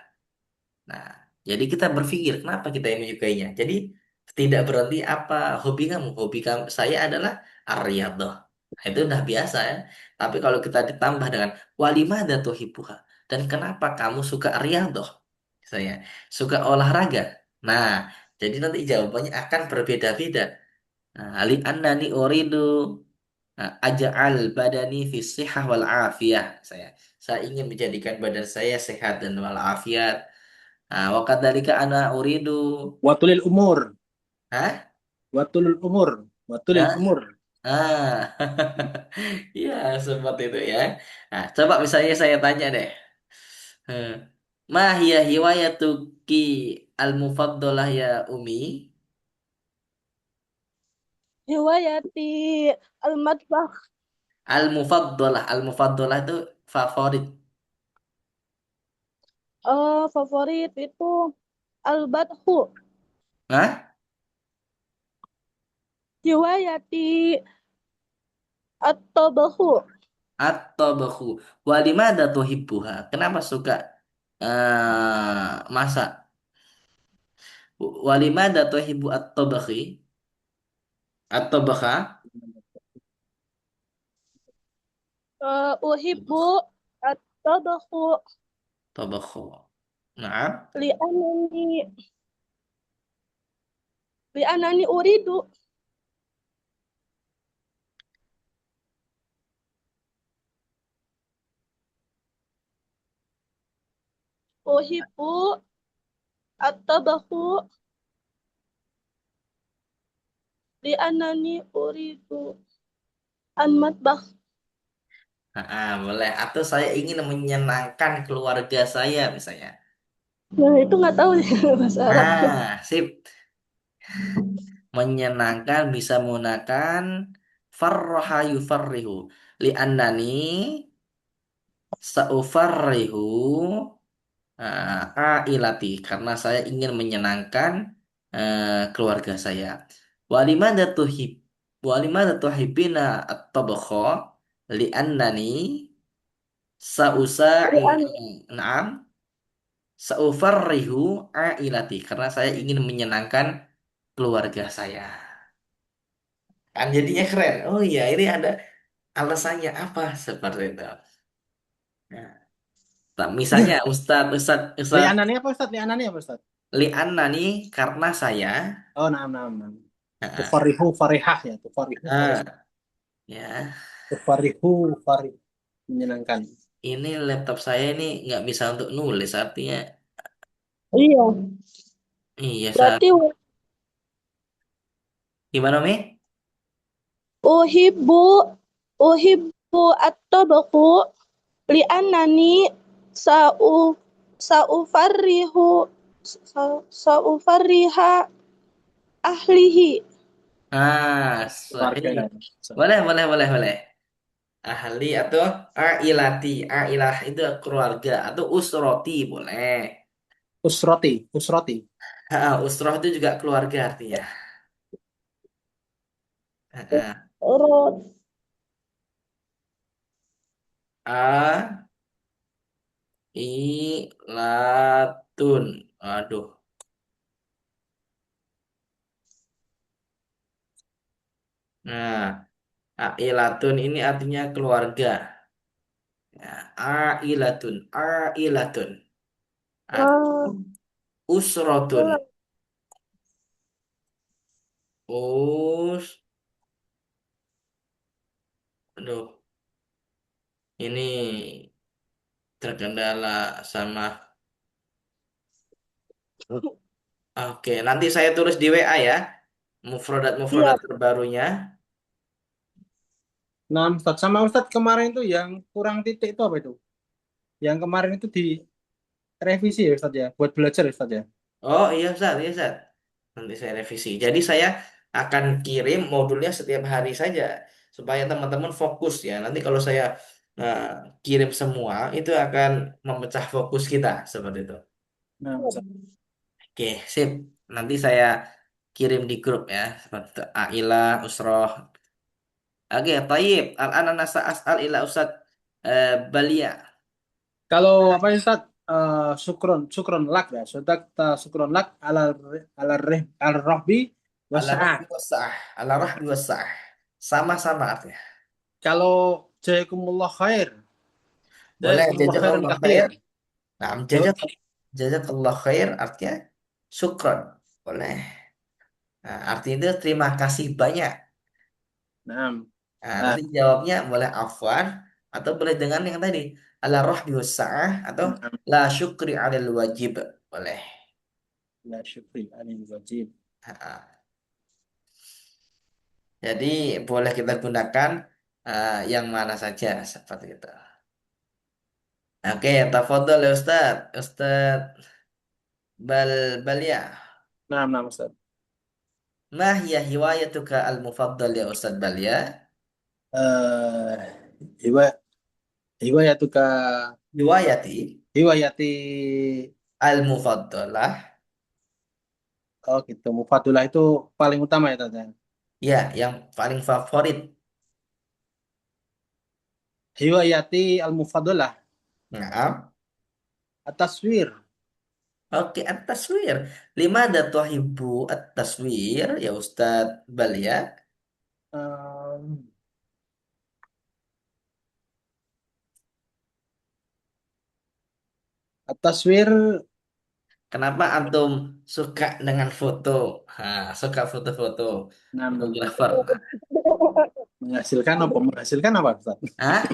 Nah, jadi kita berpikir kenapa kita yang menyukainya. Jadi tidak berarti apa hobi kamu. Hobi kamu saya adalah ar-riyadhah. Nah, itu udah biasa ya. Tapi kalau kita ditambah dengan walimada tuhibbuha? Dan kenapa kamu suka riyadhah? Saya suka olahraga. Nah, jadi nanti jawabannya akan berbeda-beda. Nah, ali annani uridu aja'al badani fi sihah wal afiyah. Saya ingin menjadikan badan saya sehat dan walafiat. Nah, wa kadzalika ana uridu. Watulil umur, Hah? watulil umur, watulil Hah? umur. Ah. Ya, seperti itu ya. Nah, coba misalnya saya tanya deh. Hmm. Ma hiya hiwayatuki al-mufaddalah ya Umi? Riwayati al-madbah. Al-mufaddalah itu favorit. Favorit itu al-badhu. Hah? hiwayati at-tabahu. At-tabakhu. Walimada tuhibbuha. Kenapa suka masak? Walimada tuhibbu at-tabakhi? At-tabakha? Uhibbu at-tabahu Tabakhu. Nah. li'anani li'anani uridu uhibbu at-tabahu li'anani uridu an-matbakh. Boleh. Atau saya ingin menyenangkan keluarga saya misalnya. Nah, itu nggak tahu nih bahasa Arabnya. Sip. Menyenangkan bisa menggunakan farraha yufarrihu. Li'annani saufarrihu ailati. Karena saya ingin menyenangkan keluarga saya. Walimada tuhib. Walimada tuhibina at-tabakha. Li'annani sausa'i. Li'an Naam. Saufarrihu ailati karena saya ingin menyenangkan keluarga saya. Kan jadinya keren. Oh iya, ini ada alasannya apa seperti itu. Nah, misalnya Ustadz Ustadz Ustadz Li'anani apa Ustaz? Li'anani apa Ustaz? Li'anna nih karena saya. Oh, naam, naam, naam. Nah, Tufarihu farihah ya, tufarihu farihah. ya Tufarihu farih menyenangkan. ini laptop saya ini nggak bisa untuk nulis artinya iya, iya berarti gimana Mi? uhibbu uhibbu at-tabahu li'annani sa'u sa'ufarrihu sa'ufarriha ahlihi. Keluarga Ini ya. boleh boleh boleh boleh. Ahli atau ailati. Ailah itu keluarga atau usroti boleh. Usroti, usroti. Usroh itu juga keluarga artinya. Ha, ha. Rot A ilatun. Aduh. Nah, ailatun ini artinya keluarga. Ya, ailatun, ailatun. ah, Atau usrotun. Us, aduh, ini terkendala sama. Oke, nanti saya tulis di WA ya. iya, Mufrodat-mufrodat terbarunya. Nah, Ustaz, sama Ustaz kemarin itu yang kurang titik itu apa itu? Yang kemarin itu direvisi ya Ustaz ya, buat belajar ya Ustaz ya. Oh iya Ustaz, iya Ustaz. Nanti saya revisi. Jadi saya akan kirim modulnya setiap hari saja. Supaya teman-teman fokus ya. Nanti kalau saya eh, kirim semua, itu akan memecah fokus kita. Seperti itu. Nah, Ustaz. Oke, sip. Nanti saya kirim di grup ya. Seperti itu. Aila, Usroh. Oke, tayyib. Al-ana nasa as'al ila Ustaz Balia. Kalau apa ya Ustaz? Sukron, sukron lak ya. Ustaz, sukron lak al rohbi Ala wasa'ah. rahmi wasa'ah. Ala rahmi wasa'ah. Sama-sama artinya. Kalau jazakumullah khair, Boleh jazakumullah khairan jazakallah katsir. khair. Nah, jazakallah khair artinya syukron. Boleh. Nah, artinya itu terima kasih banyak. Nah, Nah, nah, nanti jawabnya boleh afwan atau boleh dengan yang tadi. Ala rahmi wasa'ah atau nah, la syukri alal wajib. Boleh. la syukri anil wajib. Nah, jadi boleh kita gunakan yang mana saja seperti itu. Oke, tafadhol ya Ustaz. Ustaz Balia. Nah, Ustaz. Ma hiya hiwayatuka al-mufaddal ya Ustaz Balia? Eh, hiwa hiwayatuka Hiwayati hiwayati al-mufaddalah. oh gitu. Mufadulah itu paling utama ya Tata. Ya, yang paling favorit. Hiwayati al-mufadalah. Nah, At-taswir. oke, at-taswir. Lima ada tuhibu at-taswir, ya Ustadz Balia. Em, At-taswir. Kenapa antum suka dengan foto? Suka foto-foto, Nah, fotografer. menghasilkan apa Ustaz? Ah,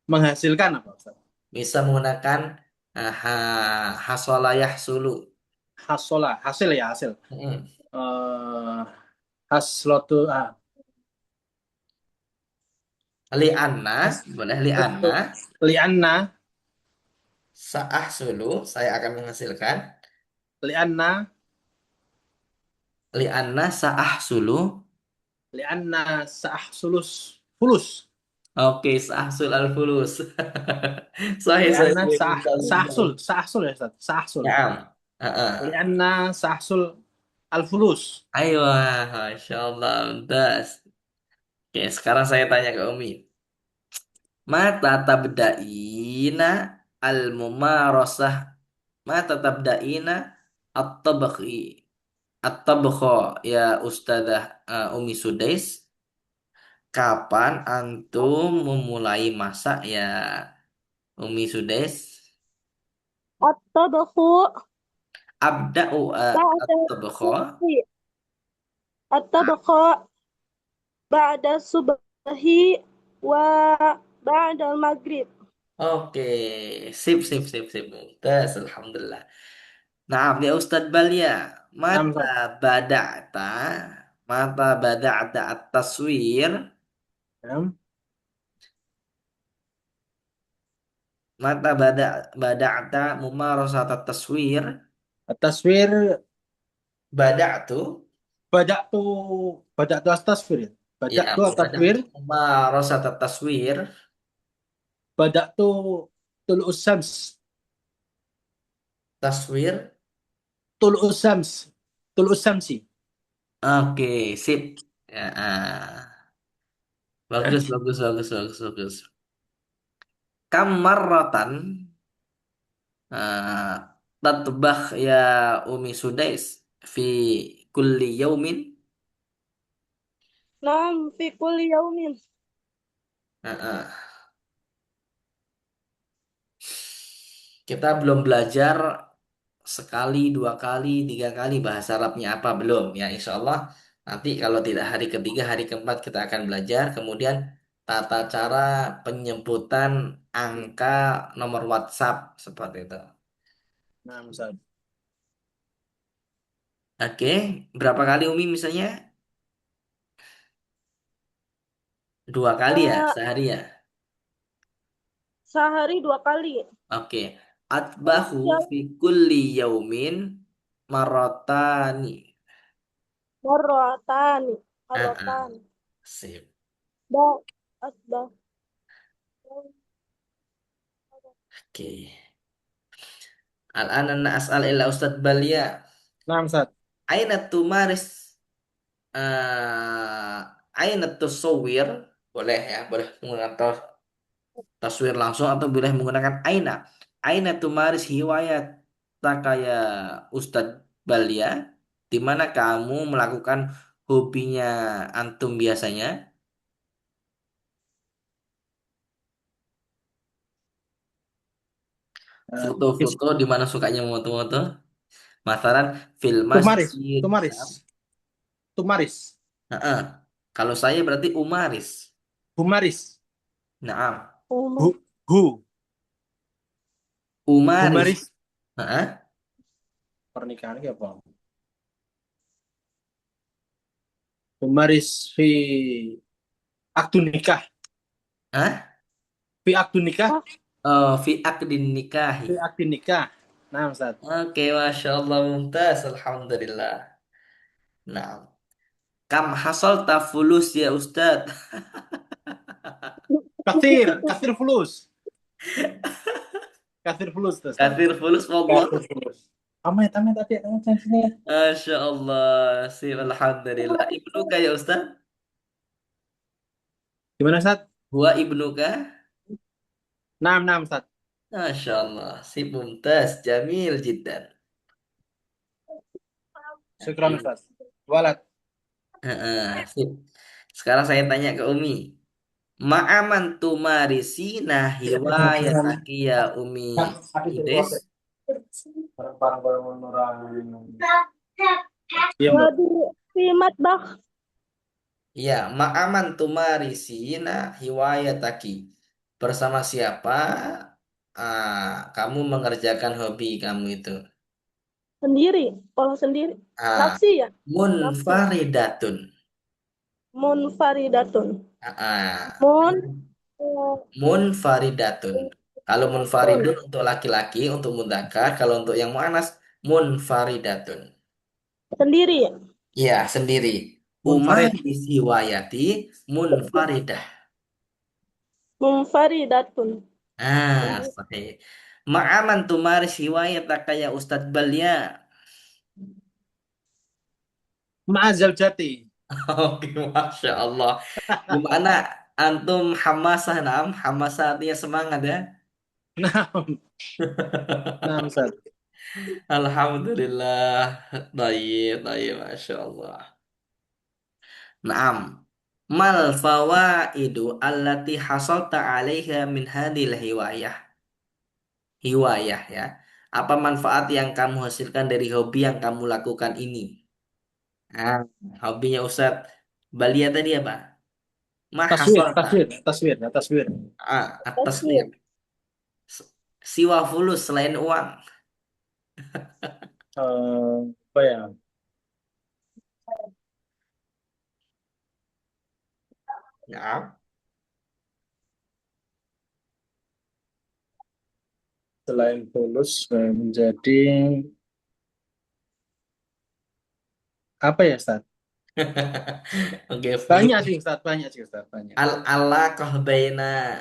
Menghasilkan apa Ustaz? bisa menggunakan hasolayah sulu. Hasola, hasil ya hasil. Mm. Eh Haslotu Li'anna, has, boleh li'anna, lianna sa'ah sulu, saya akan menghasilkan. lianna Li'anna sa'ah sulu. lianna sahsulus fulus. Oke, sa'ah sul al-fulus. Sahih, Lianna sahih. sahsul ya Ustaz. Sahsul. Naam. Heeh. Lianna sahsul al-fulus. Ayo, Masya Allah, das. Oke, sekarang saya tanya ke Umi. Mata tabda'ina al-mumarasah. Mata tabda'ina at-tabakhi. At-tabakha ya Ustazah Umi Sudais. Kapan antum memulai masak ya Umi Sudais? At-tabakhu Abda'u ba'da at-tabakha. subhi. At-tabakhu ba'da subhi wa ba'da maghrib. Oke, sip, sip, sip, sip. Mumtaz, alhamdulillah. Nah, ya Ustadz Balia, Nah, mata Ustaz. bada'ta, mata bada'ta at-taswir, Ya. mata bada'ta mumarasat at-taswir, At-taswir bada'tu, badatu badatu as-taswir ya. ya, Badatu at-taswir, bada'tu mumarasat at-taswir, badatu tul usams, taswir. tul usams, tul usamsi. Oke, sip. Ya, bagus, bagus, bagus, bagus, bagus. Kamarrotan uh, tatbakh ya Umi Sudais fi kulli yaumin. Naam fi kulli yaumin. Heeh. Kita belum belajar sekali, dua kali, tiga kali bahasa Arabnya apa belum ya Insya Allah nanti kalau tidak hari ketiga, hari keempat kita akan belajar. Kemudian tata cara penyebutan angka nomor WhatsApp seperti itu. Nah, Ustaz. Oke, berapa kali Umi misalnya? Dua kali ya Eh, sehari ya. sehari 2 kali. Oke, atbahu Ya, fi kulli yaumin marotani. marratan. Ah, ah. Marratan. Sip. Ba asbah. Oke. Al-ana as'al ila Ustadz Balia. Nah, Ustaz. Aina tumaris eh aina tusawwir. Boleh ya, boleh menggunakan taswir langsung atau boleh menggunakan aina. Aina tumaris hiwayat takaya Ustadz Balia. Di mana kamu melakukan hobinya antum biasanya? His- Foto-foto di mana sukanya moto-moto? Masaran fil Tumaris, masjid. tumaris, tumaris, Heeh. Kalau saya berarti Umaris. humaris, Naam. Umar. hu, hu, Umaris. humaris. Heeh. Pernikahan ini apa? Humaris fi akdu nikah, Hah? fi akdu nikah, Ah, Fi akdin nikahi. fi akdi nikah. Nah, Ustaz. Oke, Masya Allah, mumtaz. Alhamdulillah. Nah, kam hasal tafulus ya Ustadz. Kasir, kasir fulus, kasir fulus, Ustaz. Kasir fulus, wallah. Kasir fulus. Amet, Amet, tadi, Amet, sini ya. Masya Allah. Sip, Alhamdulillah. Ibnuka ya Ustaz? Gimana, Ustaz? Gua ibnuka? Enam, enam, Ustaz. Masya Allah. Sip, mumtaz. Jamil jiddan. Syukran, Oke. Ustaz. Walat. Sip. Sekarang saya tanya ke Umi. Ma'aman tumarisi hiwayataki ya Umi Idris. Barang-barang orang. Iya, Mbak. Wadi fi matbakh. Ya, ma'aman tumarisi hiwayataki. Bersama siapa kamu mengerjakan hobi kamu itu? Sendiri. Kalau sendiri. Ah, Nafsi ya? Nafsi. munfaridatun. Munfaridatun. Ah, Mun. eh, munfaridatun. Kalau Tun. munfaridun untuk laki-laki, untuk mudzakkar. Kalau untuk yang muannas, munfaridatun. Sendiri ya? Ya, sendiri. Munfarid. Umaris hiwayati munfaridah. Munfaridatun. Sendiri. Sahih. Ma'aman tumaris hiwayat kayak Ustadz Balia. Ma'azal jati. Oke, Masya Allah. Gimana antum hamasah, nam? Hamasah artinya semangat ya. Enam, enam, Ustaz. Alhamdulillah. Baik, baik, Masya Allah. Naam. Mal fawaidu allati hasalta 'alaiha min hadhil hiwayah. Hiwayah ya. Apa manfaat yang kamu hasilkan dari hobi yang kamu lakukan ini? Ah, hobinya Ustadz Balia tadi apa? Taswir, Mahasolta. taswir, taswir, taswir. Tasbih. Atasnya. Siwa fulus selain uang. Apa ya? Ya. Selain tulus menjadi apa ya, Ustaz? Oke, Banyak fulus. sih, Ustaz. Banyak sih, Ustaz. Banyak. Al-alaqah baina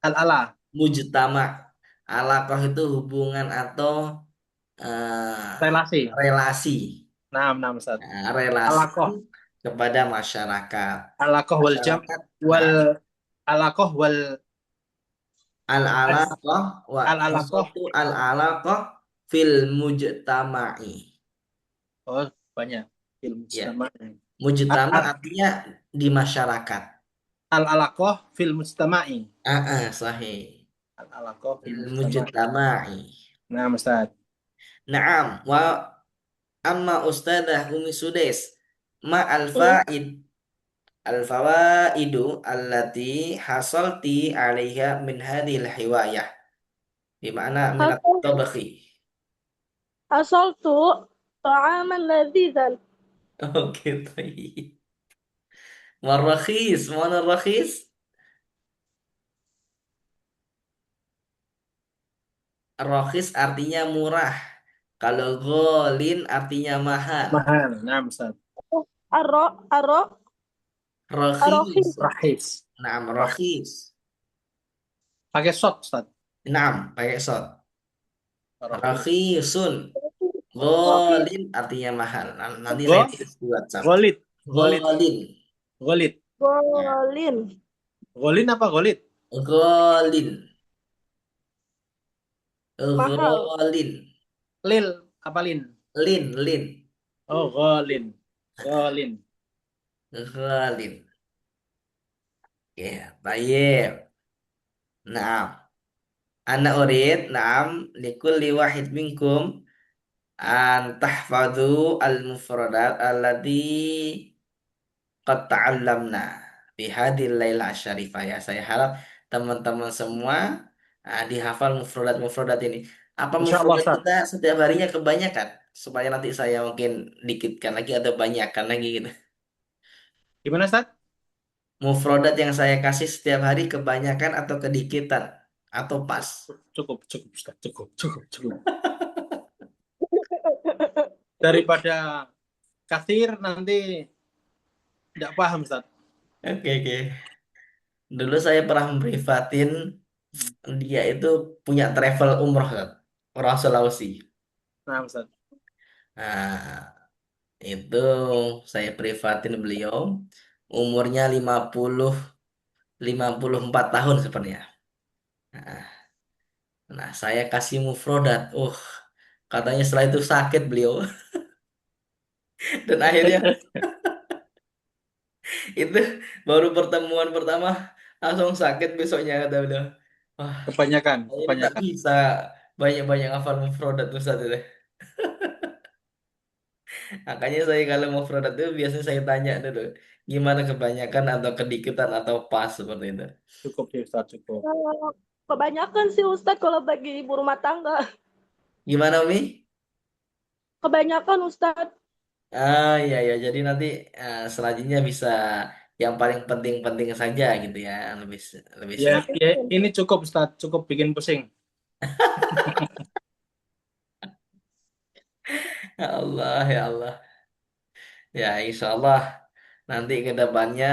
Al-ala, mujtama. Alaqah itu hubungan atau relasi. relasi. Enam, Ustaz. Nah, relasi Alaqah. kepada masyarakat. Alaqah wal jam Masyarakat. wal Nah, alaqah wal al-alaqah wa al-alaqah. hasatu al-alaqah fil mujtama'i. Oh, banyak. Ilmu Ya, mujtama. mujtama artinya di masyarakat. Al-alaqah fil mujtama'i. Sahih. Al-alaqah fil Fil mujtama'i. mujtama'i. Nah, Ustaz. Naam, wa amma ustadzah Umi Sudes ma Hmm. al-fawaidu allati hasalti 'alaiha min hadhil hiwayah. Di mana minat Hasal. tabakhi. Hasaltu ta'aman ladzizan. Oke, baik. Warrakhis, mana rakhis? Rakhis artinya murah. Kalau gholin artinya mahal. Mahal. Nah, Ustaz. Arro. Arro. Rakhis. Arrohis. Rahis. Naam, Rah. rakhis. Pakai shot, Ustaz. Naam, pakai sod. Rahis. Rakhisun. Rohis. Gholin artinya mahal. Nanti Go, saya tulis di WhatsApp. golit. Golit. Gholin. Golit. Ya. Golin. Golin apa golit? Gholin. Mahal. Gholin. Lil. Apa lin? Lin, lin. Oh, golin. Golin. Gholin. Ya, baik. Naam. Ana urid, naam, likulli wahid minkum an tahfadhu al-mufradat allati qad ta'allamna fi hadhil laila syarifah ya. Saya harap teman-teman semua dihafal mufradat-mufradat ini. Apa Insya Allah, mufradat Ustaz. kita setiap harinya kebanyakan supaya nanti saya mungkin dikitkan lagi atau banyakkan lagi gitu. Gimana, Ustaz? Mufradat yang saya kasih setiap hari kebanyakan atau kedikitan atau pas. Cukup, cukup, Ustaz. Cukup, cukup, cukup. Daripada kasir nanti tidak paham, Ustaz. Oke, oke. Dulu saya pernah memprivatin dia itu punya travel umroh kan, orang Sulawesi. Nah, Ustaz. Nah, itu saya privatin beliau. Umurnya 54 tahun sepertinya. Nah, nah, saya kasih mufrodat. Katanya setelah itu sakit beliau. Dan akhirnya itu baru pertemuan pertama langsung sakit besoknya kata beliau. Wah, Kebanyakan, saya ini tak kebanyakan. bisa banyak-banyak hafal mufrodat Ustaz itu. Makanya saya kalau mufrodat itu biasanya saya tanya dulu, gimana kebanyakan atau kedikitan atau pas seperti itu. Cukup sih Ustaz, cukup. Kebanyakan sih Ustadz kalau bagi ibu rumah tangga. Gimana Umi? Kebanyakan Ustadz. Iya ya, jadi nanti selanjutnya bisa yang paling penting-penting saja gitu ya, lebih lebih Ya, sedikit. ya ini cukup Ustaz, cukup bikin pusing. Ya Allah, ya Allah. Ya, insya Allah nanti ke depannya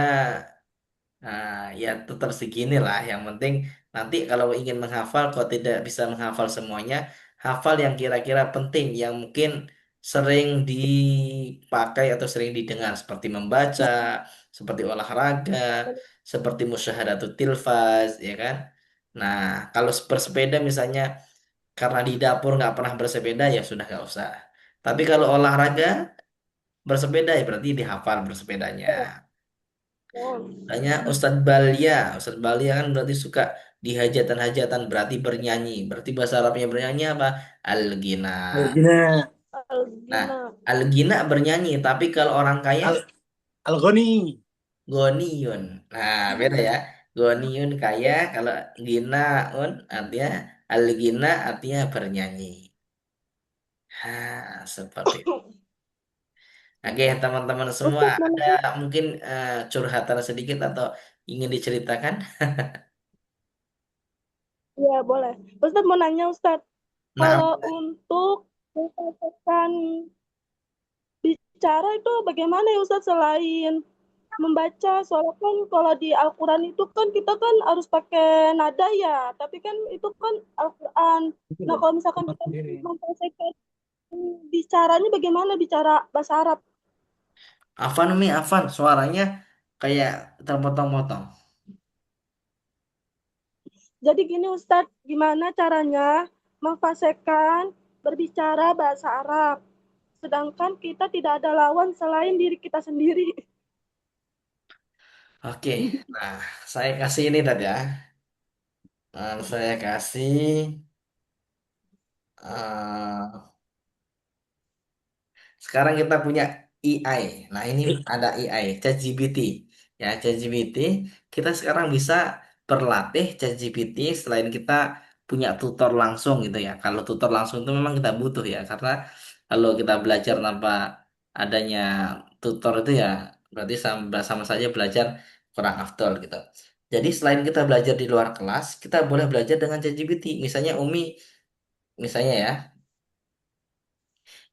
ya tetap segini lah. Yang penting nanti kalau ingin menghafal, kalau tidak bisa menghafal semuanya, hafal yang kira-kira penting, yang mungkin sering dipakai atau sering didengar, seperti membaca, seperti olahraga, seperti musyahadatul tilfaz, ya kan? Nah, kalau bersepeda misalnya, karena di dapur nggak pernah bersepeda, ya sudah nggak usah. Tapi kalau olahraga, bersepeda ya berarti dihafal bersepedanya. Tanya Ustadz Balia kan berarti suka di hajatan-hajatan, berarti bernyanyi. Berarti bahasa Arabnya bernyanyi apa? Al-Ghina. Al-Ghina, Nah, Al-Gina. Al-Ghina bernyanyi, tapi kalau orang kaya Al Al-Ghani. Goniyun. Nah, beda ya. Goniyun kaya, kalau Ginaun artinya Al-Ghina artinya bernyanyi. Seperti itu. Oke, teman-teman semua, Ustadz mau ada nanya? mungkin curhatan sedikit atau ingin diceritakan? Iya boleh. Ustadz mau nanya Ustadz, Nah, kalau untuk mengusahakan bicara itu bagaimana ya Ustadz selain membaca? Soalnya kan kalau di Al-Quran itu kan kita kan harus pakai nada ya, tapi kan itu kan Al-Quran. Itu Nah loh, kalau misalkan tempat kita sendiri. memperhatikan bicaranya bagaimana bicara bahasa Arab? Afan Umi, Afan, suaranya kayak terpotong-potong. Jadi gini Ustadz, gimana caranya memfasekan berbicara bahasa Arab? Sedangkan kita tidak ada lawan selain diri kita sendiri. Oke, nah saya kasih ini tadi ya. Saya kasih eh, sekarang kita punya AI. Nah, ini ada AI, ChatGPT. Ya, ChatGPT, kita sekarang bisa berlatih ChatGPT selain kita punya tutor langsung gitu ya. Kalau tutor langsung itu memang kita butuh ya, karena kalau kita belajar tanpa adanya tutor itu ya berarti sama saja belajar kurang afdol gitu. Jadi selain kita belajar di luar kelas, kita boleh belajar dengan ChatGPT. Misalnya Umi, misalnya ya,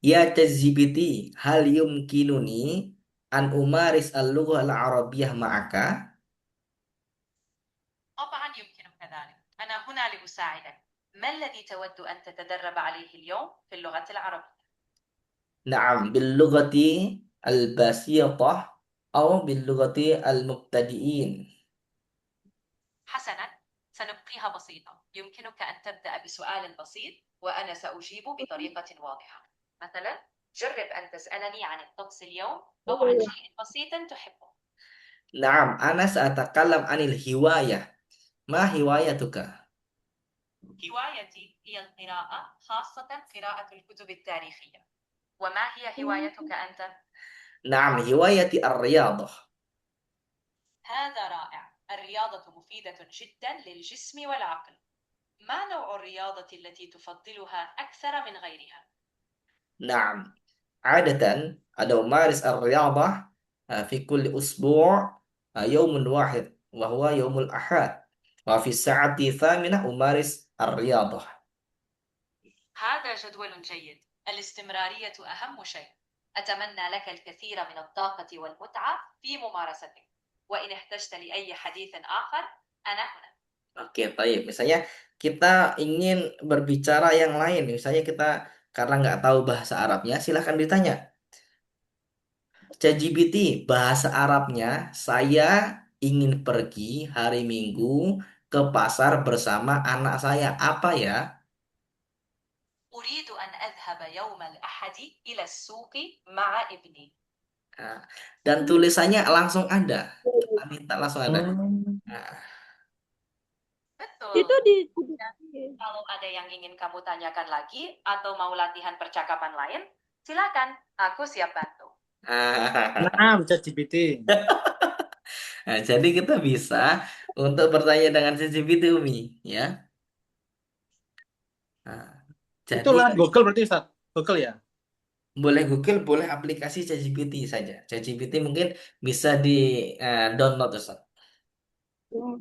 ya ChatGPT, hal yumkinuni an umaris al-lughah al-arabiyyah ma'aka? طبعا يمكنك ذلك. أنا هنا لأساعدك. ما الذي تود أن تتدرب عليه اليوم في اللغة العربية؟ Na'am, bil lughati al-basitah atau bil lughati al-mubtadi'in. حسنا، سنبقيها بسيطة. يمكنك أن تبدأ بسؤال بسيط وأنا سأجيب بطريقة واضحة. مثلا، جرب أن تسألني عن الطقس اليوم أو عن شيء بسيط تحبه. Na'am, ana sa'atakallam anil hiwayah. Ma hiwayatuka? هوايتي هي القراءة، خاصة قراءة الكتب التاريخية. وما هي هوايتك أنت؟ Na'am, hiwayati ar-riyadah. هذا رائع. الرياضة مفيدة جدا للجسم والعقل. ما نوع الرياضة التي تفضلها أكثر من غيرها؟ Na'am, adatan ada umaris ar-riyadah fi kulli usbu' yawmun wahid wa huwa yawmul ahad. Wa fi sa'ati thaminah umaris ar-riyadah. هذا جدول جيد. الاستمرارية أهم شيء. أتمنى لك الكثير من الطاقة والمتعة في ممارستك. وإن احتجت لأي حديث آخر، أنا هنا. Oke, baik. Misalnya kita ingin berbicara yang lain, misalnya kita karena nggak tahu bahasa Arabnya, silahkan ditanya. ChatGPT, bahasa Arabnya, saya ingin pergi hari Minggu ke pasar bersama anak saya. Apa ya? أريد أن أذهب يوم الأحد إلى السوق مع ابني. Nah, dan tulisannya langsung ada. Kita minta langsung ada. Hmm. Nah, Betul. Itu di Kalau ada yang ingin kamu tanyakan lagi atau mau latihan percakapan lain, silakan. Aku siap bantu. Nah, ChatGPT. Nah, jadi kita bisa untuk bertanya dengan ChatGPT, Umi, ya. Nah, Itu jadi lewat Google berarti Ustaz. Google ya? boleh Google, boleh aplikasi ChatGPT saja. ChatGPT mungkin bisa di download, Ustaz.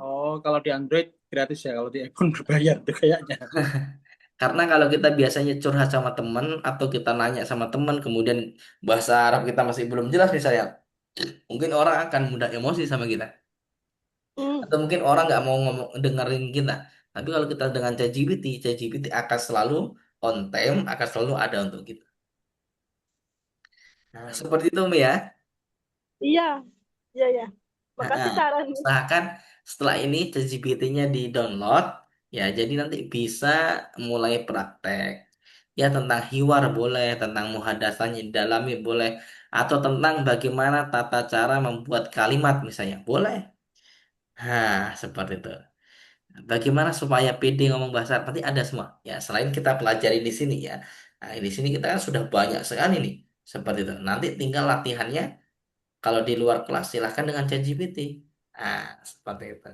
Oh, kalau di Android gratis ya, kalau di iPhone berbayar tuh kayaknya. Karena kalau kita biasanya curhat sama teman atau kita nanya sama teman, kemudian bahasa Arab kita masih belum jelas misalnya, mungkin orang akan mudah emosi sama kita. Atau mungkin orang nggak mau ngomong dengerin kita. Tapi kalau kita dengan ChatGPT, ChatGPT akan selalu on time, akan selalu ada untuk kita. Nah, seperti itu, Mi, ya. Iya, iya, ya. Makasih Nah, sarannya. usahakan setelah ini ChatGPT-nya di-download, ya jadi nanti bisa mulai praktek. Ya tentang hiwar boleh, tentang muhadasahnya didalami boleh, atau tentang bagaimana tata cara membuat kalimat misalnya, boleh. Nah, seperti itu. Bagaimana supaya pede ngomong bahasa Arab? Nanti ada semua. Ya, selain kita pelajari di sini ya. Nah, di sini kita kan sudah banyak sekali nih. Seperti itu. Nanti tinggal latihannya kalau di luar kelas silahkan dengan ChatGPT. Nah, seperti itu.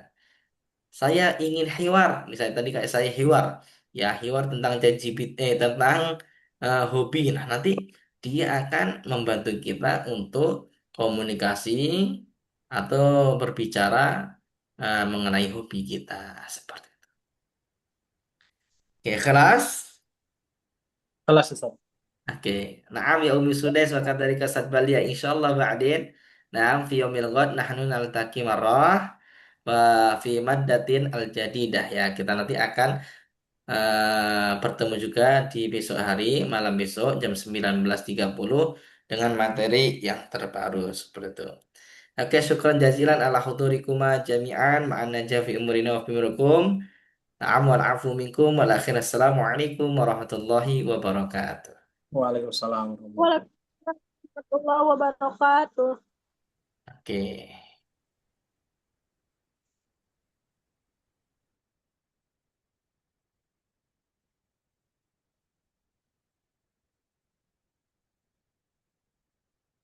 Saya ingin hiwar, misalnya tadi kayak saya hiwar, ya hiwar tentang ChatGPT, tentang hobi. Nah, nanti dia akan membantu kita untuk komunikasi atau berbicara mengenai hobi kita seperti itu. Oke, kelas. Kelas Ustaz. Oke, naam ya Umi Sudais wa kadzalika sadbalia insyaallah ba'din. Naam fi yaumil ghad nahnu naltaqi marrah wa fi maddatin al-jadidah ya. Kita nanti akan bertemu juga di besok hari, malam besok jam 19.30 dengan materi yang terbaru seperti itu. Oke, syukran jazilan ala hudurikuma jami'an ma'an najafi umurina wa fimurukum. Na'am wal afu minkum wal akhir. Assalamualaikum warahmatullahi wabarakatuh. Waalaikumsalam. Waalaikumsalam warahmatullahi wabarakatuh. Oke.